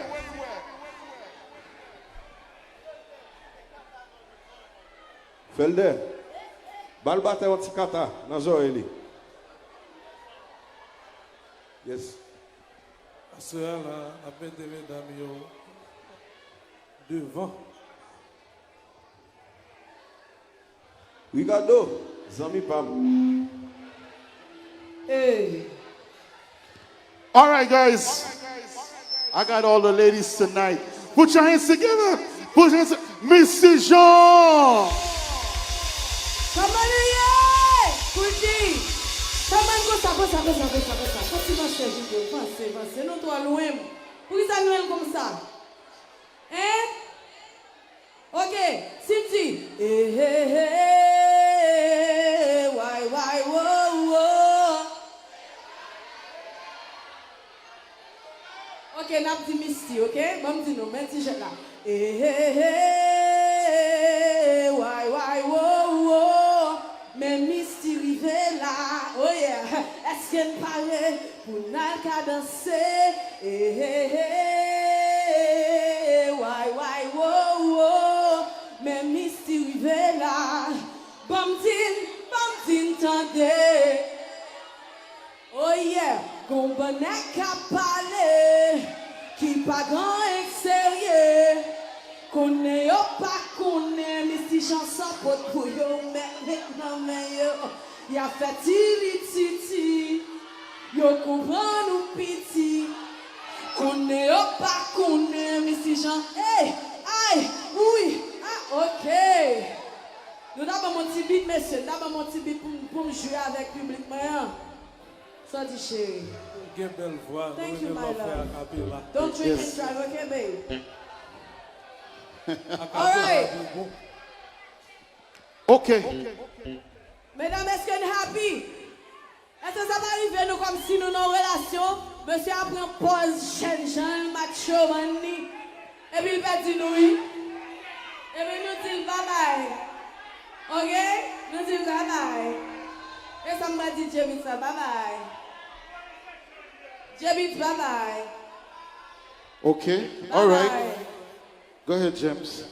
Felde, bal bate un petit kata dans Zoélie. Yes. À ce là, après des mesdames devant. Ricardo, Zami Pam. Hey. All right, guys. I got all the ladies tonight. Put your hands together. Put your hands together. Missy Jean. Come on, yeah. Kuti. Come on, go, ça. Quand tu vas chercher, avancez. Nous, toi, loin. Pourquoi ça nous comme ça? Hein? Ok, Cindy. Why, whoa. Ok, n'a pas dit Misty, ok? Bon, dis nous, même si j'ai là. Why, whoa. Mais Misty rive là. Oh yeah. Est-ce qu'elle paraît pour n'a danser? Why, whoa. Mais Misty rive là. Bam-tin, tendez. Oh yeah, Gombanek a parlé, qui pas grand extérieur. Connaît yo pas connaît, mais si chanson pour yo, mais yo. Y'a fait titi, yo comprend nous piti. Connaît yo pas connaît, mais si chanson, hey, aïe, oui, ok. Nous avons mon petit beat, messieurs. Nous avons mon petit beat pour jouer avec le public. Ça dit chérie. Belle voix. Thank you, my love. Don't drink and drive, okay, babe? All right. Okay. Mesdames, est-ce qu'on est happy? Est-ce que ça va arriver nous comme si nous avons une relation? Monsieur a pris une pause, Jean, macho, mani. Et puis il va dire nous oui. Et puis nous dit bye-bye. Ok? Nous disons bye-bye. Et ça m'a dit Jebit ça, bye-bye. Jebit, bye-bye. Okay, all right. Go ahead, James.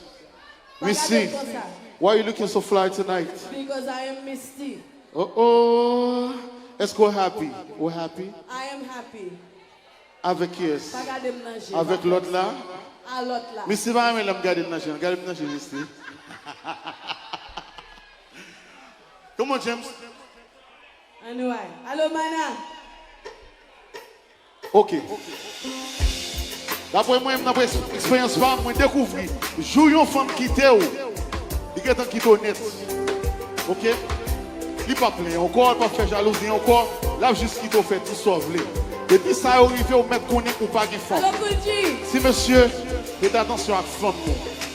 Missy, why are you looking so fly tonight? Because I am Misty. Oh, let's go happy. We're happy. I am happy. Avec qui est-ce? Avec l'autre là? À l'autre là. Missy va me regarder le nation. Regardez le nation, Missy. Come on, James. Anyway, hello, Mana. Ok. D'après moi, j'ai une expérience, je découvre. Joue une femme qui t'est où? Il est temps qu'il est honnête. Ok? Il pas plein encore, il pas faire jalousie encore. Là, juste qu'il t'a fait tout sauver. Depuis ça, il arrive au mettre qu'on est ou pas de femme. Si monsieur, faites attention à la femme.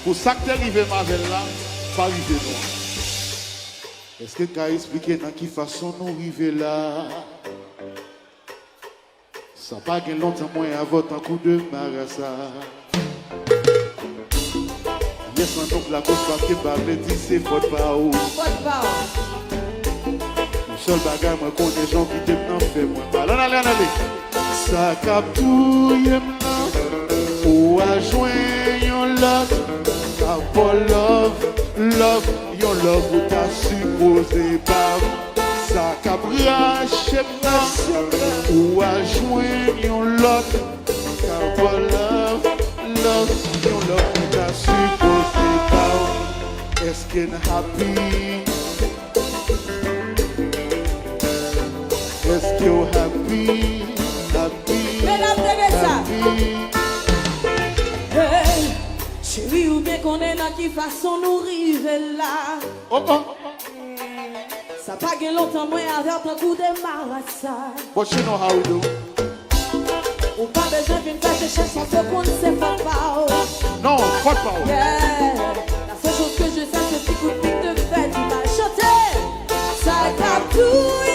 Pour ça que tu arrives à Marvel là, pas arriver non. Est-ce que tu as expliqué dans quelle façon nous arriver là? Ça pas gain longtemps moins avant un coup de marassa. Yes, man, donc la cause parce que Babel dit c'est faute pas où. Le seul bagage, moi, qu'on des gens qui t'aiment, n'en fait moins mal. Allez. Ça captouille, ou à joindre yon love. Pour love, yon love, ou t'as supposé pas. Ça cabrache, ou à joindre yon love. Pour love, yon love, ou t'as supposé pas. Est-ce qu'elle est happy? Est-ce que you're happy? Mesdames et messieurs, hey, chérie, ou bien qu'on est dans qui façon nous river là. Ça pas gain longtemps moins avec un coup de marassa. But you know how we do. Ou pas besoin d'une faire chercher son feu qu'on ne sait pas. Non, pas pas. Yeah. La seule chose que je sais, c'est que petit coup de pique te fait du mal. Chanter, ça captouille.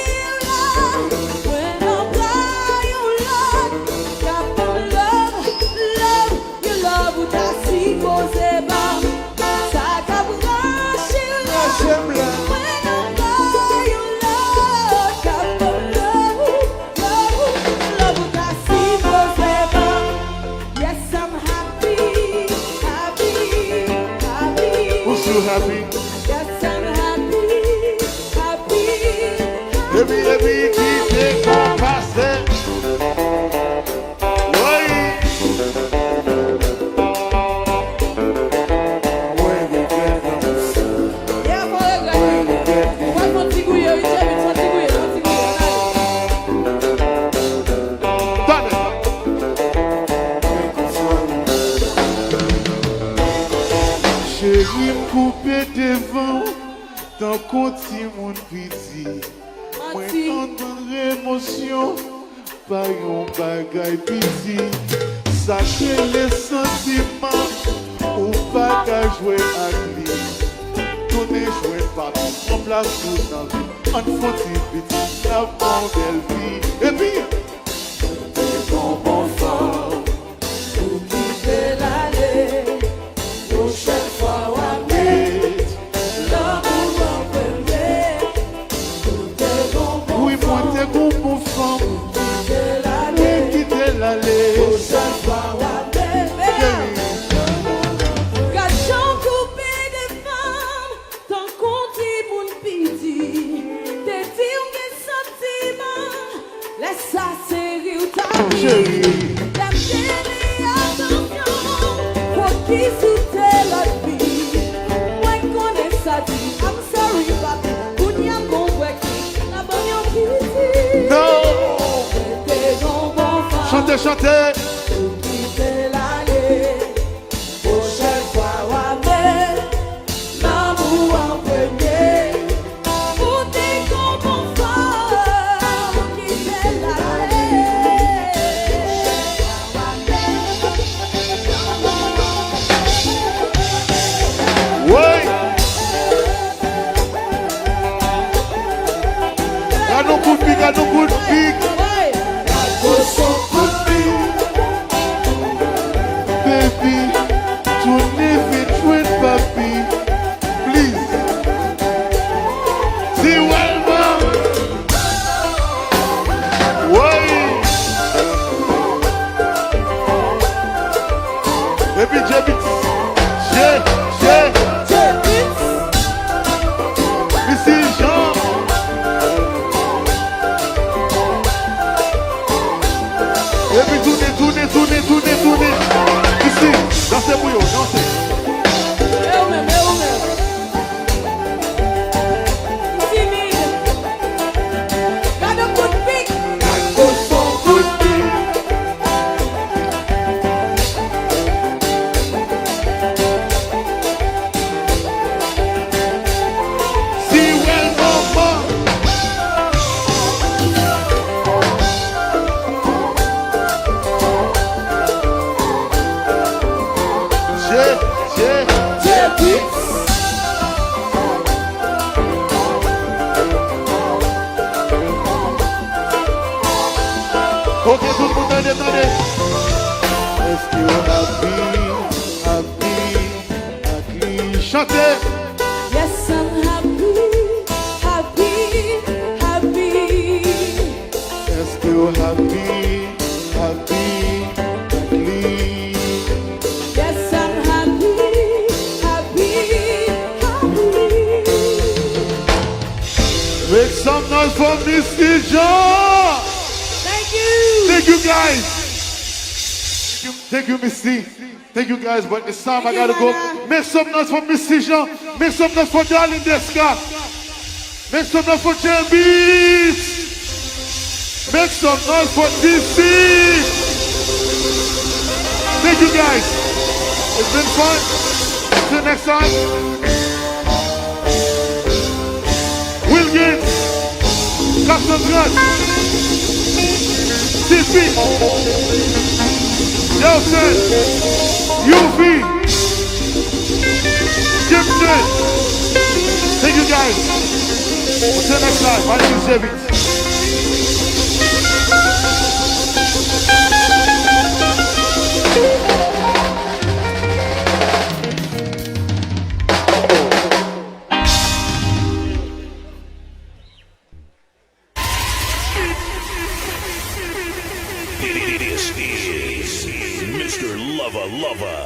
Happy? Yes, I'm happy. Baby, keep it going past it. Chérie, coupé devant, tant qu'on t'y mon piti. Moi, entendre émotion, pas yon bagay piti. Ça que les sentiments, ou pas qu'à jouer à lui. Tourner jouer pas, en place tout dans vie. En font-il petit, la bonne belle vie. Et puis, t'es bon fort, pour quitter l'allée. Prochaine fois, on l'amour en premier. Tout est bon, oui, moi, t'es bon, mon femme. Quitter l'allée. Prochaine fois, on Gachon coupé des femmes, tant qu'on dit mon piti. T'es dit on est sentiment, laisse ça serrer ou ta vie. T'aimes chérie, attention, faut qu'il soutient la vie. Moi connais ça dit, I'm sorry papi, kounya mon weki, la bonne yon piti. Non! T'es bon femme. Chantez. Got no good big. Ok, tout le monde, attendez. Est-ce que happy, chantez. Yes, I'm happy. Est-ce que happy. Yes, I'm happy. Make some noise for Mr. John. Thank you guys. Thank you, Misty. Thank you guys, but it's time I gotta go. Make some noise for Misty Jean. Make some noise for Darling Desca. Make some noise for Jam Beats. Make some noise for DC. Thank you guys. It's been fun. Till next time. Wilkins. Captain Grant. CP, Nelson, UV, Gibson. Thank you guys. Until next time, my name is Chevy. This is Mr. Lover.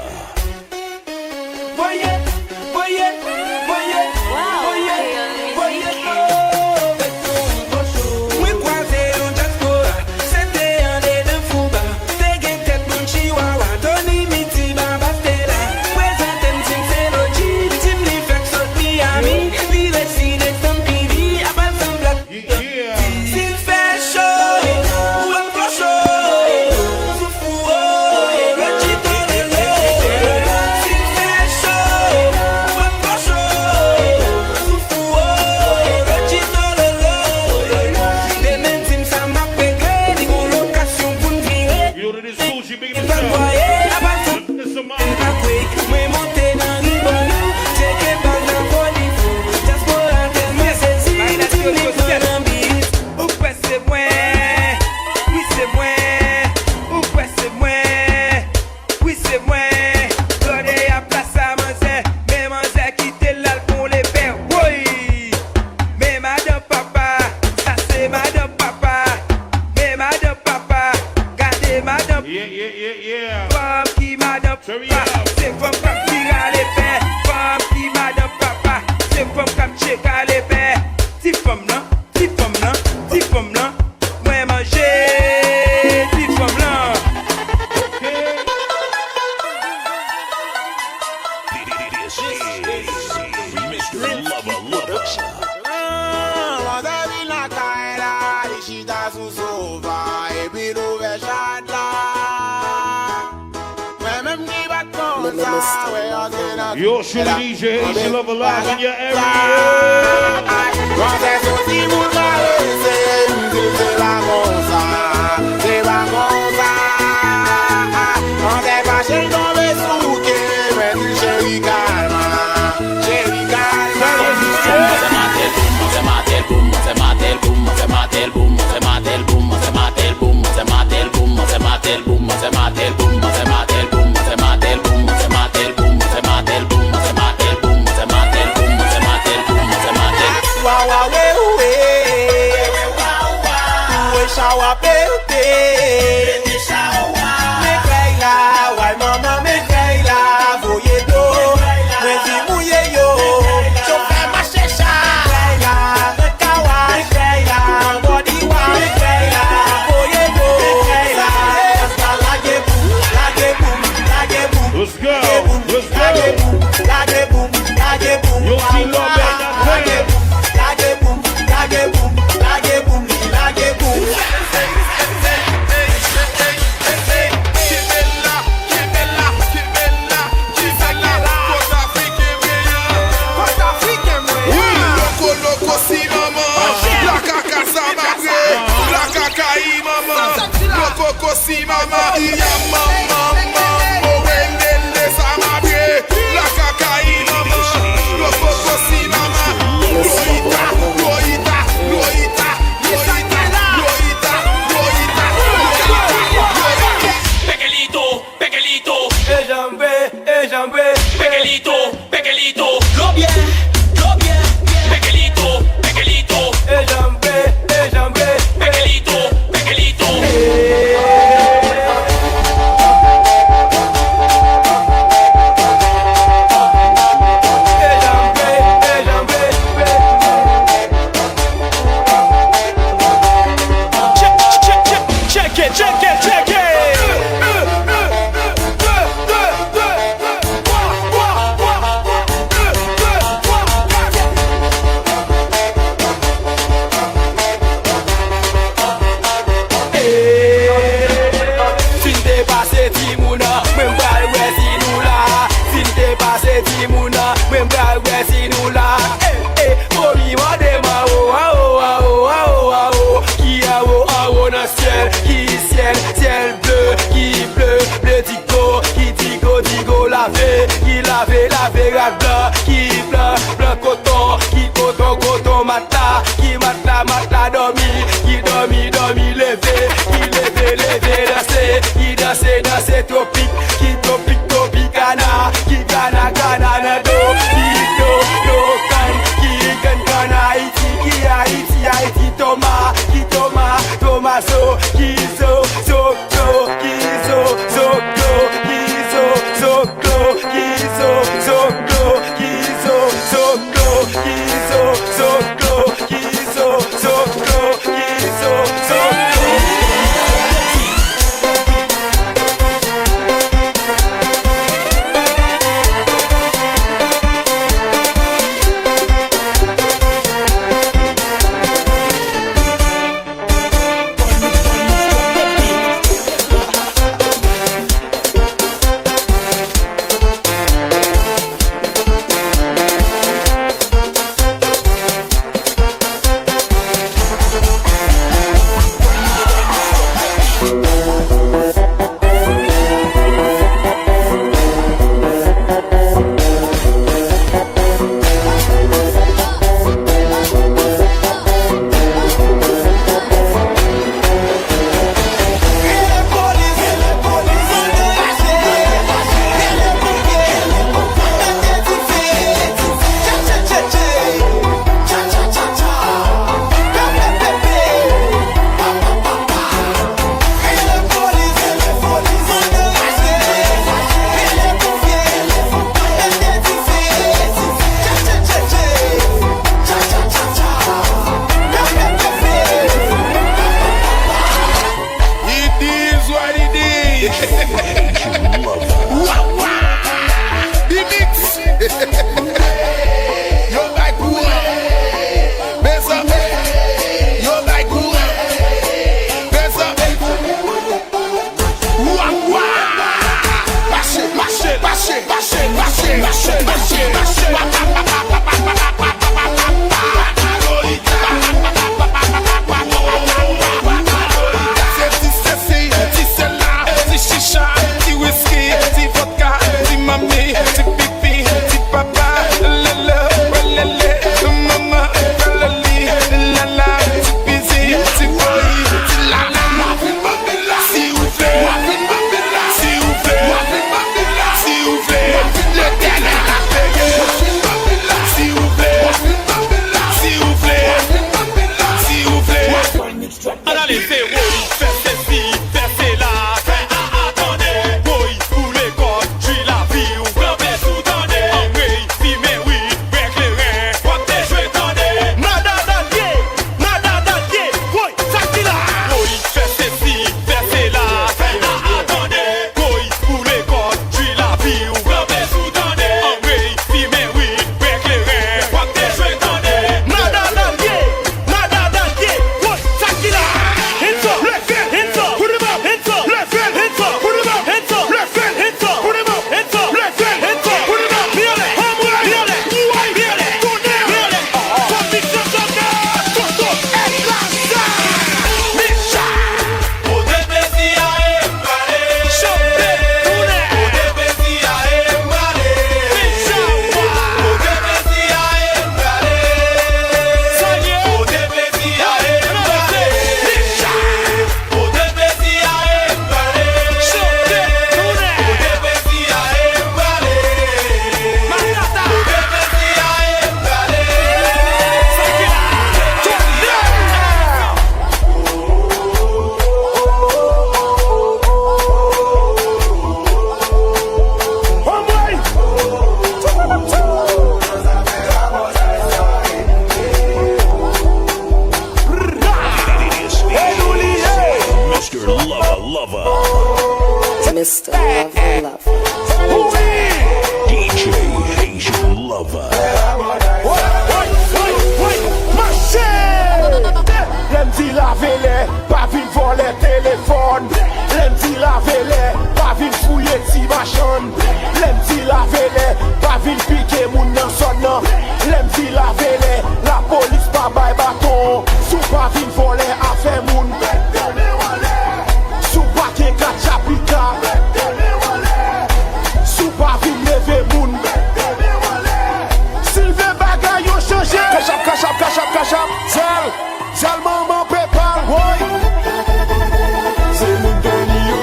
Yo, shoot DJ, Haitian Love Alive in your area. Shower baby, me cry la, why mama me cry la, voye do, me di mouye yo, yo fais ma checha, cry la, me kawa, me cry la, body wa, me cry la, voye do, me cry la, hasta lage boom, let's go, lage boom, you'll see love in that way. Si mama, iya mama, mama, oh, when they sama be. Pequelito, pequelito, lo bien, pequelito, pequelito, Ejambe, pequelito, pequelito. Check it. Fin te pase Timouna, même pas ouais si nous là. Fin te pase Timouna, même pas ouais si nous là. Oh mi madema oh qui a oh dans ciel, qui ciel bleu, qui bleu qui digo lavé, qui lavé blanc, qui blanc coton, qui coton matelas, qui matelas dormi, qui dormi levé, qui levé danser tropique, qui tropicana, qui gana na do, qui do can Haïti, qui Haïti Tomaso, qui zo ville piqué moun nan son nan. Lem vi la vele, la police pa bay baton. Sou pa vin volé a fait moun. Sou pa ke kat chapika. Sou pa vin leve moun. Silve bagay yo chanje. Kachap, kachap, kachap, kachap. Zel maman pepal, boy. C'est moun deni yo.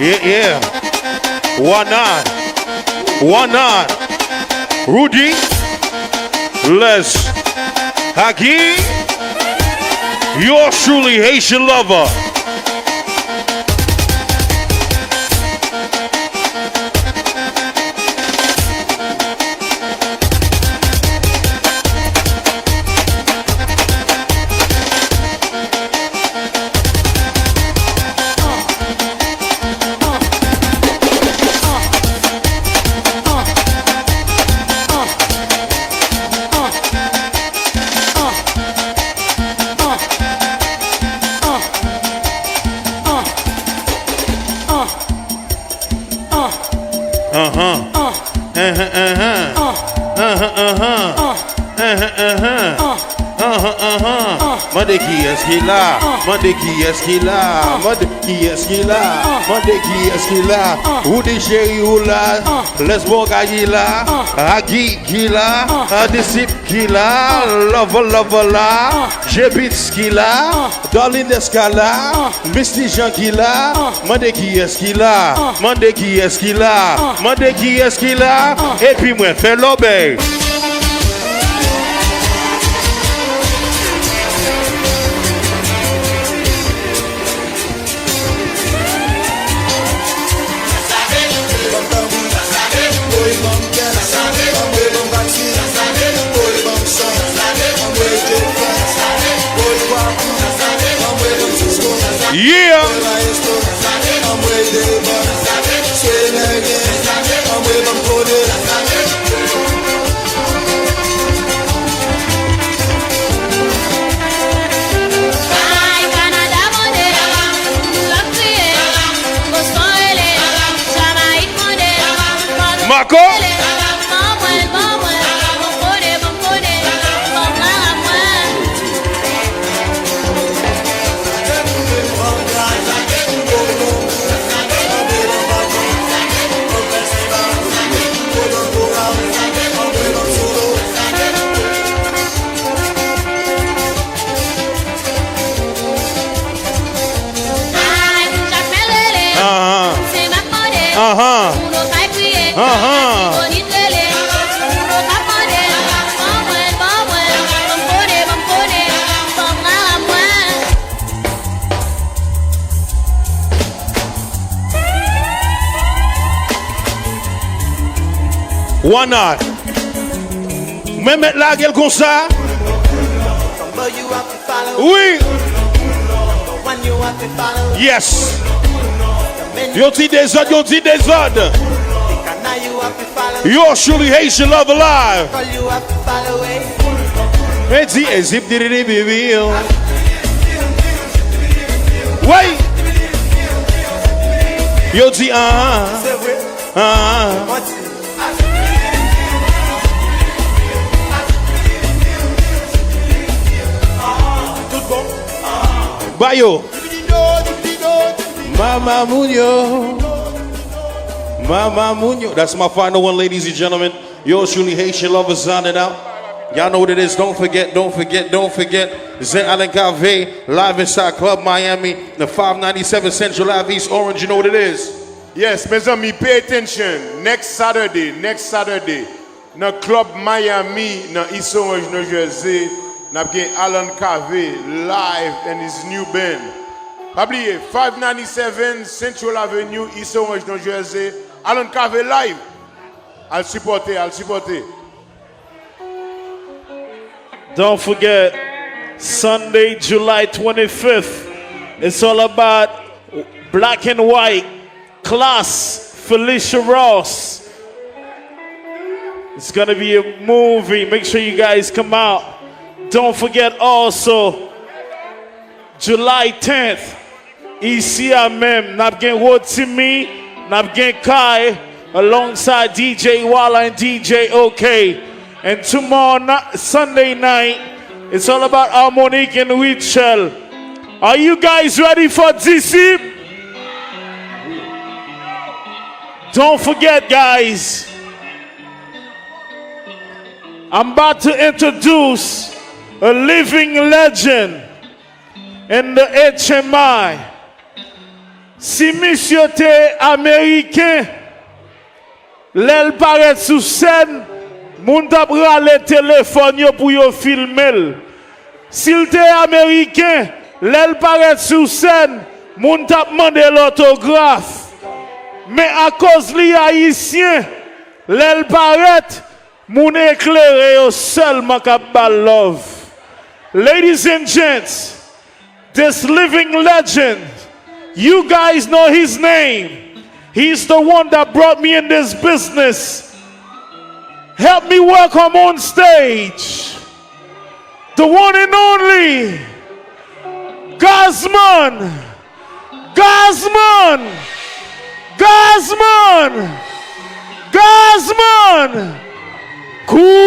Yeah. One on. Rudy. Les. Haki. Yours truly, Haitian lover. Mande qui est-ce qu'il a? Mande qui est-ce qu'il a? Mande qui est-ce qu'il a? Mande qui est-ce qu'il a? Ou des chéris ou là? Laisse-moi gagner là. Agui qu'il a? Un disciple qu'il a? Love là. Jebits qu'il a? Darling Escala? Misty Jean qu'il a? Mande qui est-ce qu'il a? Mande qui est-ce qu'il a? Mande qui est-ce qu'il a? Et puis moi, fais l'obé. Yeah. Marco. Why not? Mais mettre la gueule comme ça. Oui. Yes. Yo dit des autres, yo dit des autres. You're surely Haitian love alive. Et dit, zip did it baby. Wait. Yo dit, Bayo. Mama Munyo. Mama Munyo. That's my final one, ladies and gentlemen. Yours truly, Haitian lovers on it out. Y'all know what it is. Don't forget. Zen Allen Cave, live inside Club Miami, the 597 Central Ave, East Orange. You know what it is. Yes, mes amis, pay attention. Next Saturday, na Club Miami, na East Orange, New Jersey, na Allen Cave live and his new band. Oubliez, 597 Central Avenue, East Orange, New Jersey, Allen Cave live. I'll support it. Don't forget, Sunday, July 25th, it's all about Black and White, Class, Felicia Ross. It's gonna be a movie. Make sure you guys come out. Don't forget also, July 10th, ici à même, Nabgen Wotimi, Nabgen Kai, alongside DJ Walla and DJ OK. And tomorrow Sunday night, it's all about Harmonique and Wheatshell. Are you guys ready for DC? Don't forget, guys, I'm about to introduce a living legend in the HMI. Si monsieur t'es américain, l'elle paraît sous scène, moun t'a le téléphone pour yo filmer. S'il t'es américain, l'elle paraît sous scène, moun t'a demandé l'autographe. Mais à cause li haïtien, l'elle paraît, moun éclairé au seulement kabal love. Ladies and gents, this living legend, you guys know his name. He's the one that brought me in this business. Help me welcome on stage the one and only Gazman. Kool-Aid.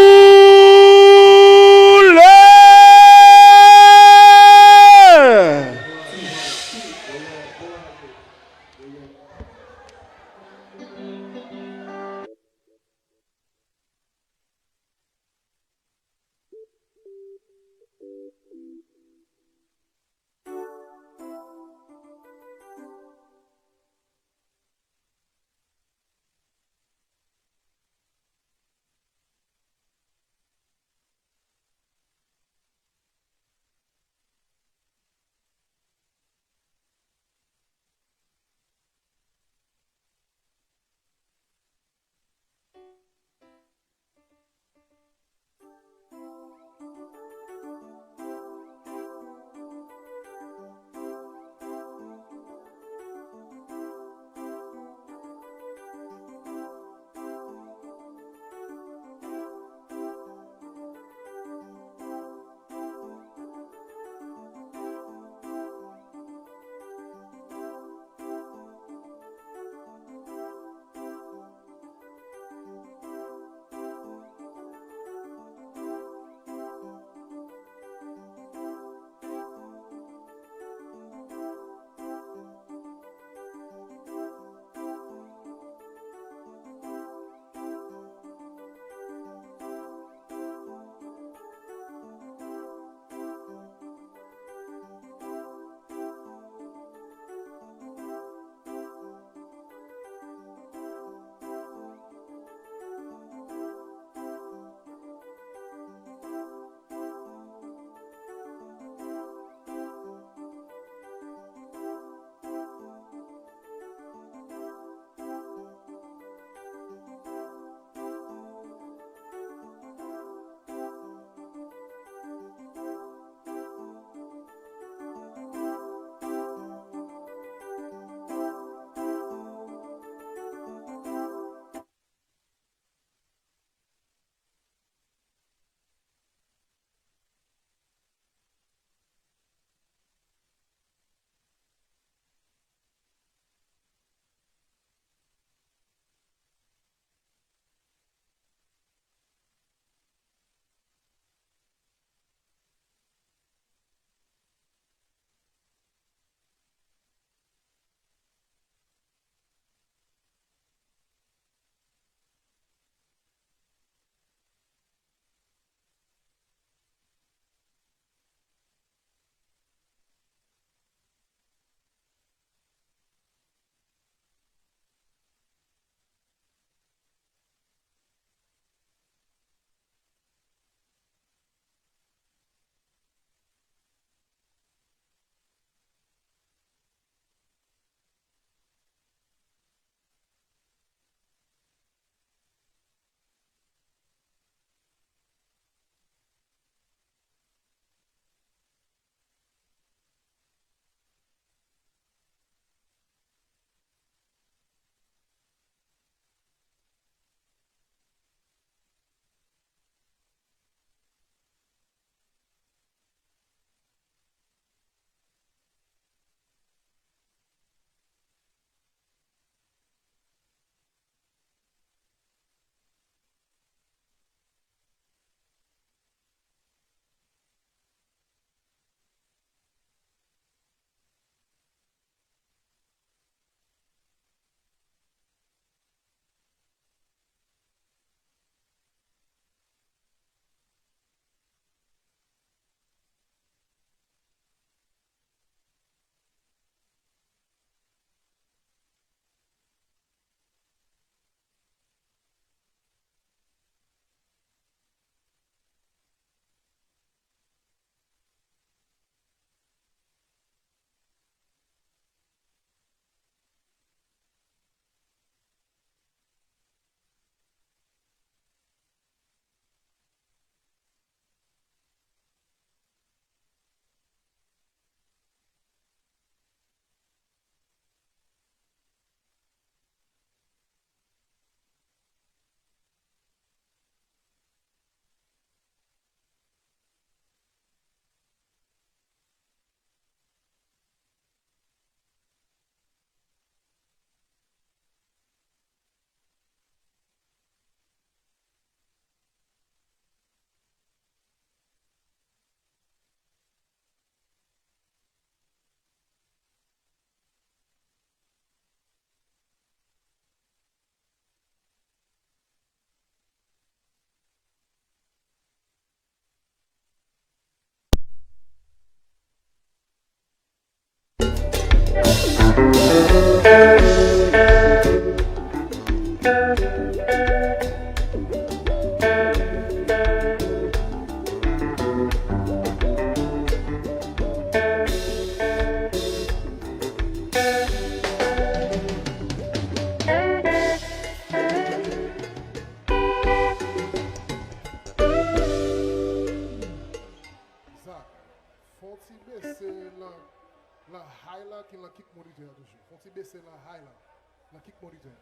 La kick body joint.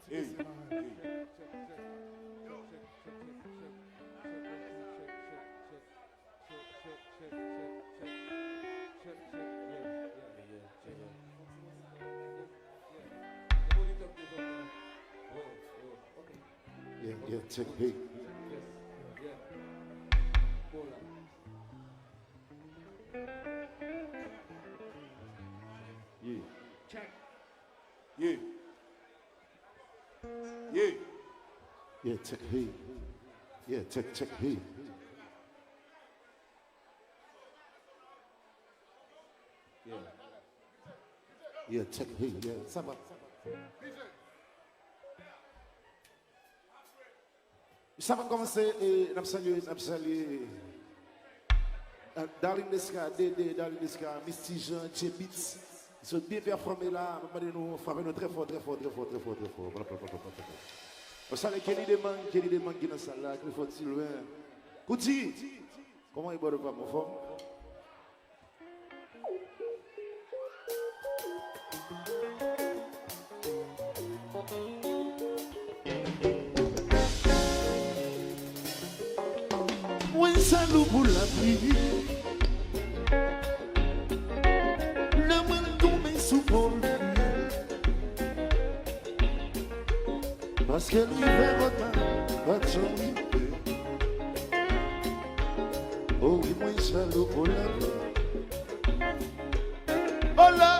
Hey. Yeah, check, hey. Yeah. Check. Yeah. Yeah. Yeah, check, hey. Yeah, check, hey. Yeah. Yeah, check, hey, yeah. Ça va. Ça va commencer et nous saluons Darling Deska, Dédé, Darling Deska, Misty Jean, J-Beats. Ils sont bien performés là. Nous frappons très fort. Voilà. On salue Kelly Deman qui est dans la salle là, Clifford Sylvain. Kouti, comment il boit pas mon femme? Moi, salut pour la vie. Le monde tombe sous mon parce que l'hiver va tomber. Oh oui, moi, salut pour la vie. Oh là,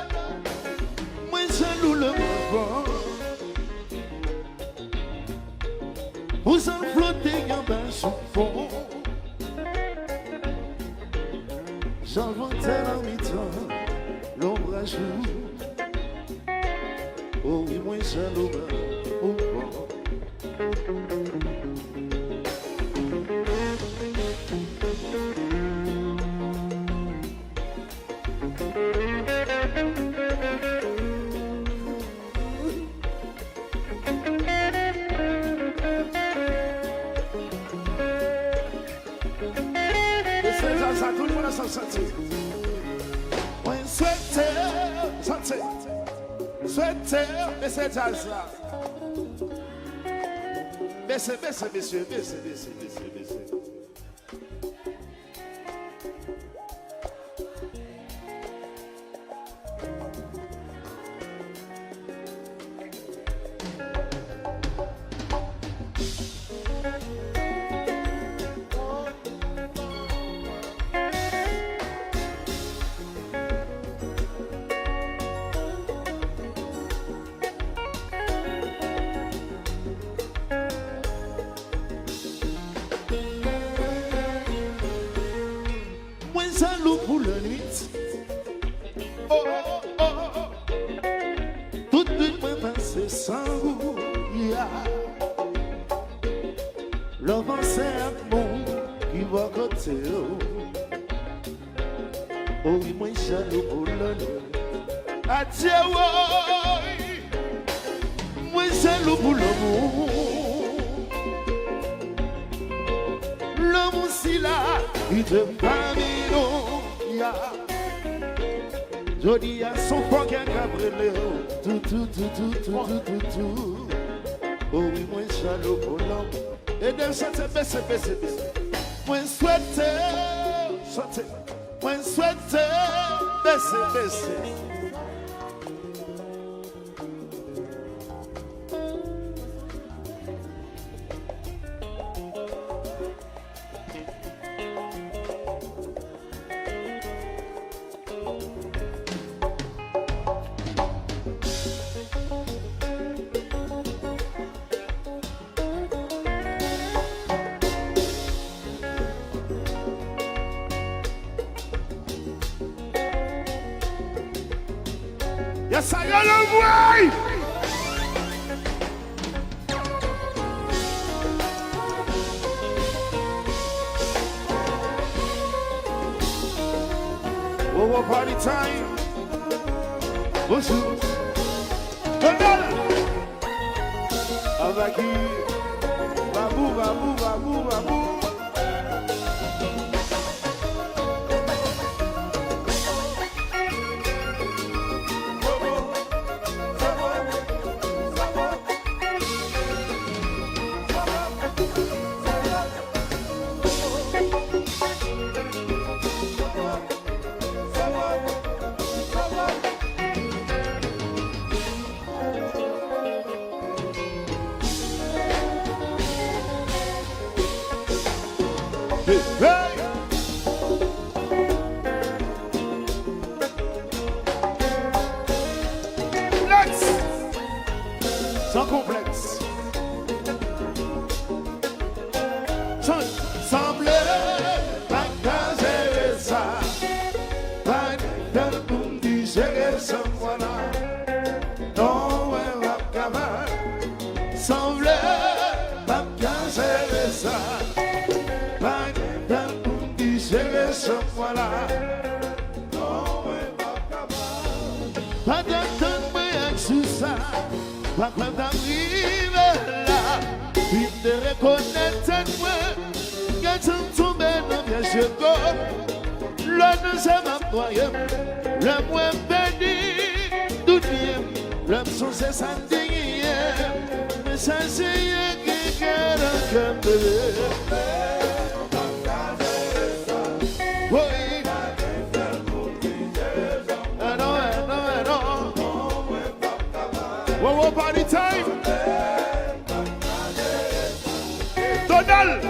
moi, salut le moment. Vous en flottez en bas sous fond. J'inventais la mi-temps, l'ombre à jour. Oh oui, moi, salut au vent. Tout le monde a senti. Moi, souhaitez, mais c'est jazz là. Baissez, messieurs, baissez. Pour la nuit, oh. Toute nuit m'a passé sans vous, yeah. L'homme c'est un monde qui va côté, oh oui, moi jaloux pour la nuit. Adieu, moi jaloux pour l'amour. L'amour si là, il te parle, non. Je dis à son point qu'un cabriolet. Tout. Oh oui, moi jaloux pour l'homme. Et d'un chanter, baissez. Moi souhaite, chanter. Moi souhaite, baissez. Yes, I got away! Oh, party time! What's up? Avec babou. Hey. Flex. Sans complexe. Semble pas gérer ça. Pas dans le monde dit gérer ça, voilà. Non, ouais, va capable. Semble pas gérer ça. Pas dans le monde dit gérer ça, voilà. Non, ouais, va capable. Pas d'attendre, mais sous ça. Pas quand t'arrives là. Il te reconnaît moi. Quand tu tombes dans mes cheveux, l'homme ne s'est pas noyé. Le moins béni, tout bien. L'homme sont ses santé, mais ça c'est qui garde un cœur. Oui. Non. Wow, party time. Donald.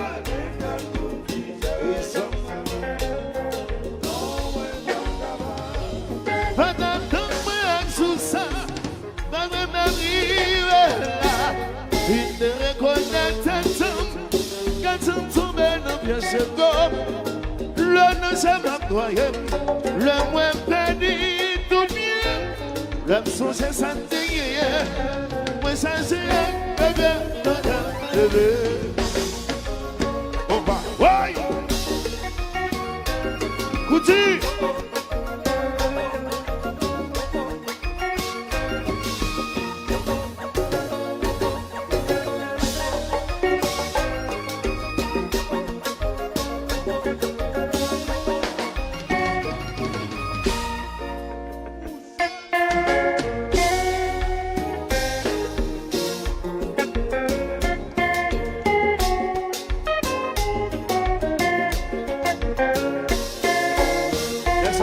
Il te reconnaît quand tu tombes dans bien ce corps. Le ne s'est pas noyé, le moins béni, tout bien. L'homme sont ses santé, moi ça c'est bébé. On va, ouais. Kouti.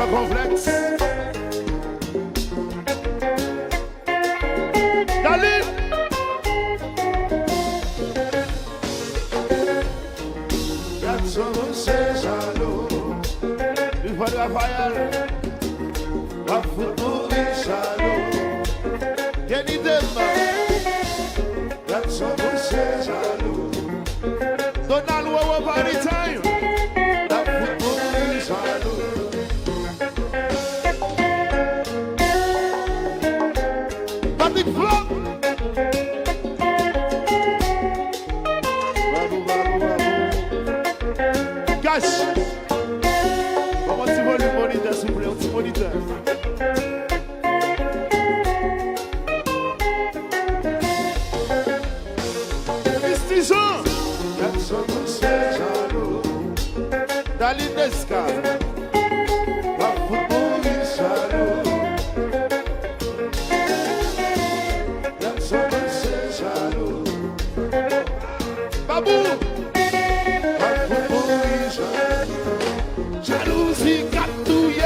Complexe. Daline. Jackson c'est jaloux. Il faut de la fire. La football est jaloux. Kenny Demba. Jackson c'est jaloux. Donald Wawa party time. La football est jaloux. Cash. Comment tu vois le moniteur, s'il vous plaît, un petit moniteur. Mystizo. Jackson, c'est jaloux. Dalinesca. La football est jaloux. Jackson, c'est jaloux. Babou. Jalousie catouille.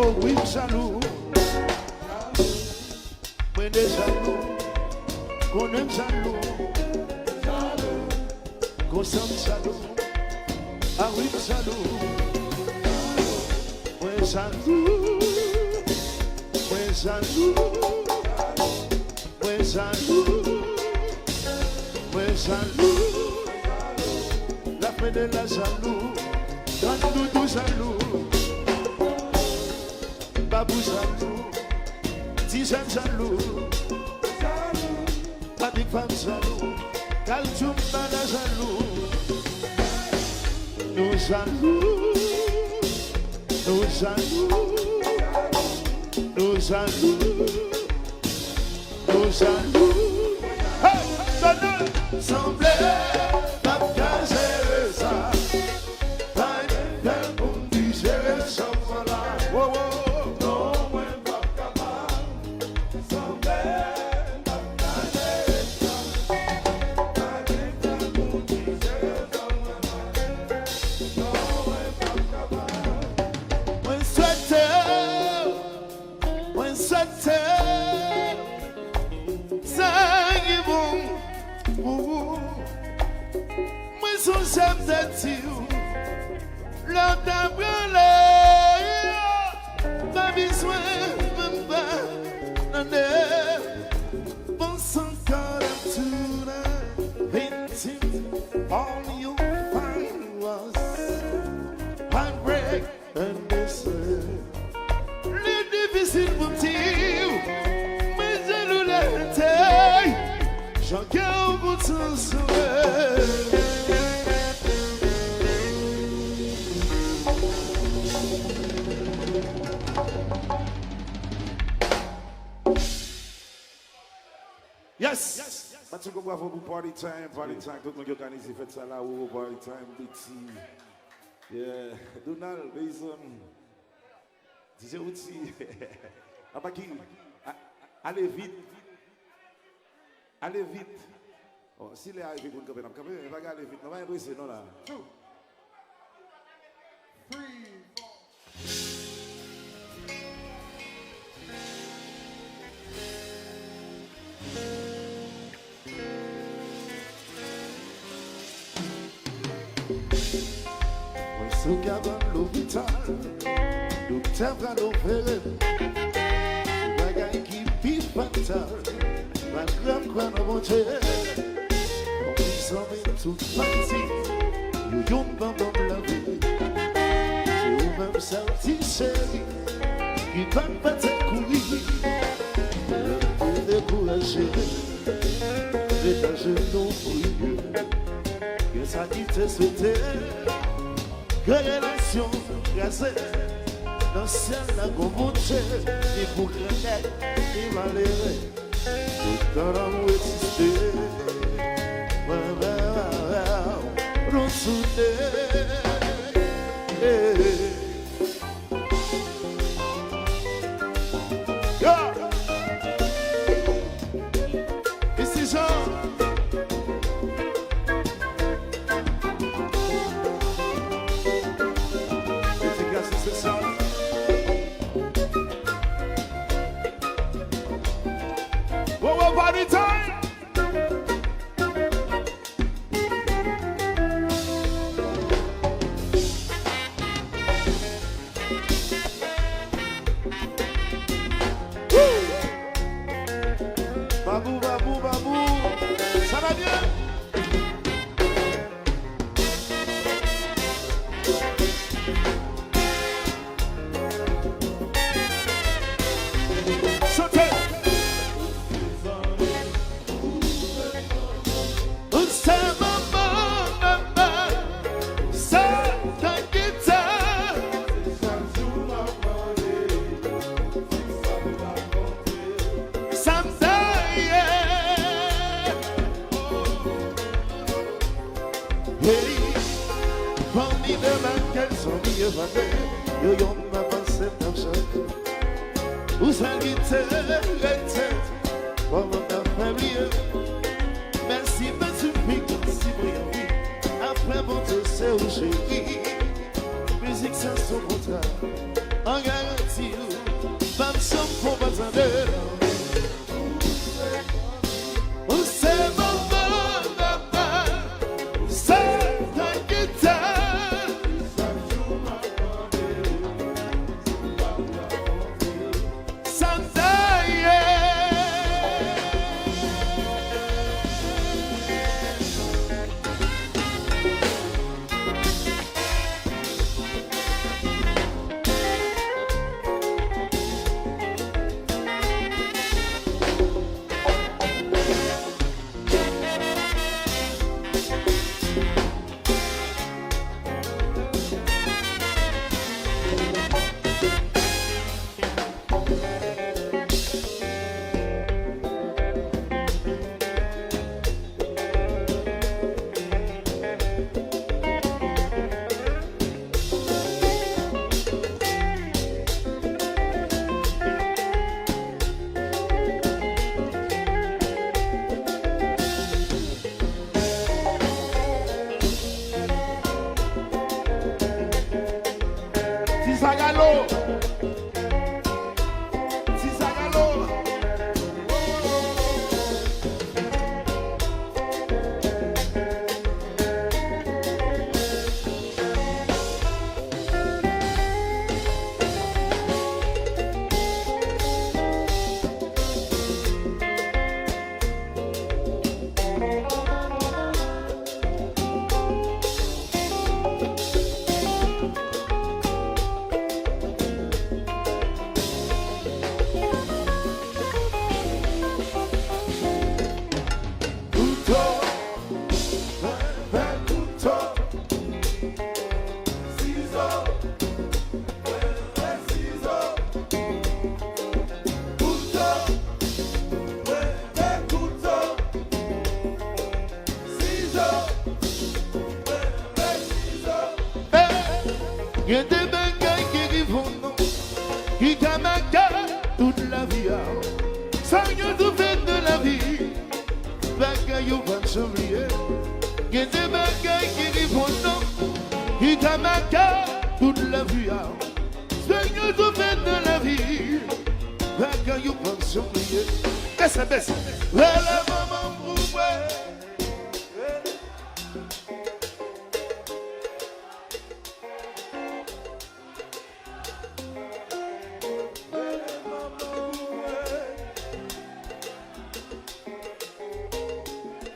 Oh oui, jaloux. Moi des jaloux. Qu'on aime jaloux. Qu'on sent jaloux. Ah oui, jaloux. Moi jaloux. Moi jaloux. Moi jaloux. Moi jaloux. La fin de la jaloux. Dans tout jaloux. Babou jaloux. Tijan jaloux. Big femme jaloux. Calcium bana jaloux. Nous jaloux. Nous jaloux. Nous jaloux. Nous jaloux. Hey! Donne! Semblait pas qu'à gérer ça. Pas une pour me gérer ça. Voilà. Wow, wow. Non, moi, pas capable. Semblait pas qu'à gérer ça. Pas une pour me gérer ça. Non, moi, pas capable. Moi, souhaite. Moi, son chef d'attire, l'homme d'abreler, pas besoin de me battre, bon sang quand tout intime, all you find was heartbreak and despair. Le difficile pour dire, mais je le l'étais. J'en garde pour ton sourire. Yes! Mathieu, bravo pour party time. Tout le monde organise, faites ça là, ou party time, Betty. Yeah, Donald, Mason. DJ Outsi. Abaki, allez vite. Allez vite. Oh, s'il est arrivé pour le quand même, il va aller vite. On va impresser, non là. 2, 3, 4. Moi, ce cabane l'hôpital, docteur va l'opérer. C'est bagaille qui pipe fatal. Malgré quoi nous monter, on s'emmène toute partie, nous y'en pendant la vie. C'est au même sorti chéri, qui va pas te courir. Le découragé, les ta genoux fouilleux, que ça qui te souhaitait, que relation cassée, dans le ciel la gomoche, et pour craquer, et malheureux. Tout un amour existait, nous soutenons. Ici Jean. Efficace, c'est ça. Party time! Babou, babou, babou, ça va bien? Sautez! Yo yon m'a passé dans chaque où ça guitare comme on a famille. Merci merci merci brillant après mon Dieu c'est où j'ai musique sans son contrat en garantie. attendez. On sait maman, papa, c'est ta guitare. Il y a des bagailles qui vivent qui t'amènent toute la vie. Ça y est, tout fait de la vie. Bagailles au vent s'oublier. Il y a des bagailles qui vivent qui t'amènent toute la vie. Ça y est, tout fait de la vie. Bagailles au vent s'oublier. Baisse, baisse. Voilà, maman, pour moi.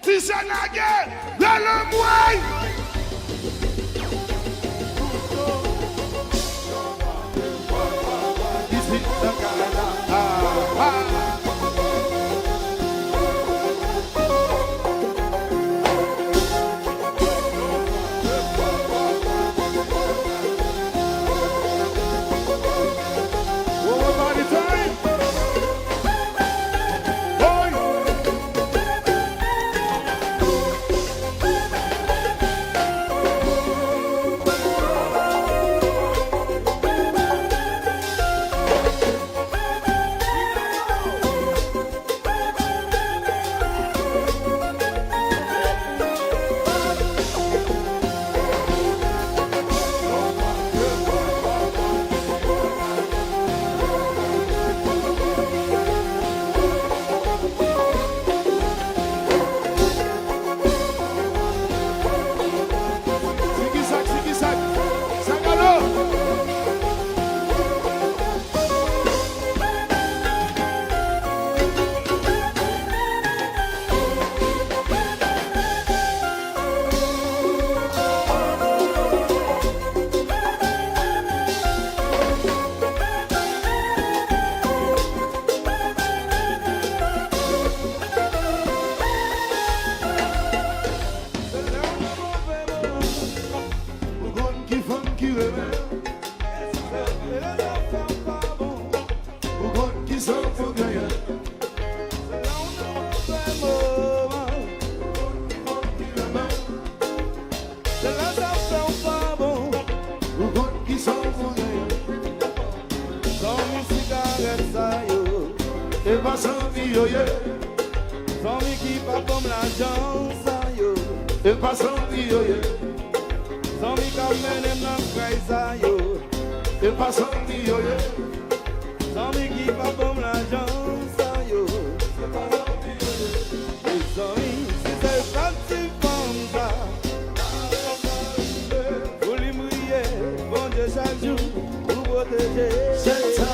Tisanage, la lamouaille. Ici, la Canada. Sans qui pas comme l'argent, sans yo. Les amis, si c'est parti comme ça. Vous lui mouillez, bon Dieu chaque jour, pour protéger. C'est ça,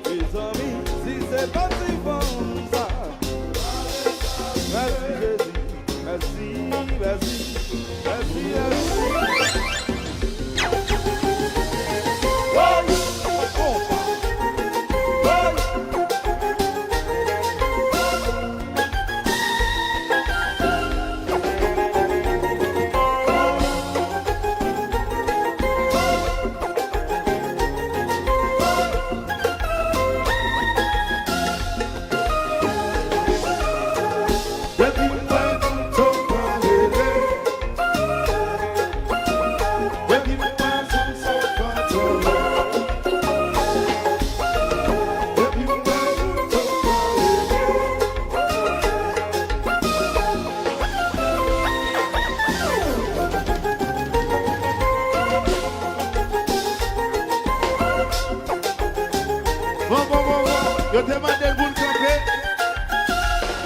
les amis, si c'est parti comme ça. Merci Jésus, merci, merci, merci, merci. Yo demande le bout de café.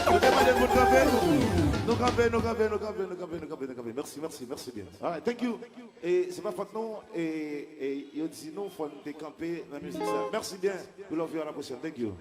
Yo demande le bout de café. Nous café. Merci bien. All right, thank you. Et c'est pas faute non. Et yo dit non, faut nous décamper dans la musique ça. Merci bien. We love you à la prochaine. Thank you.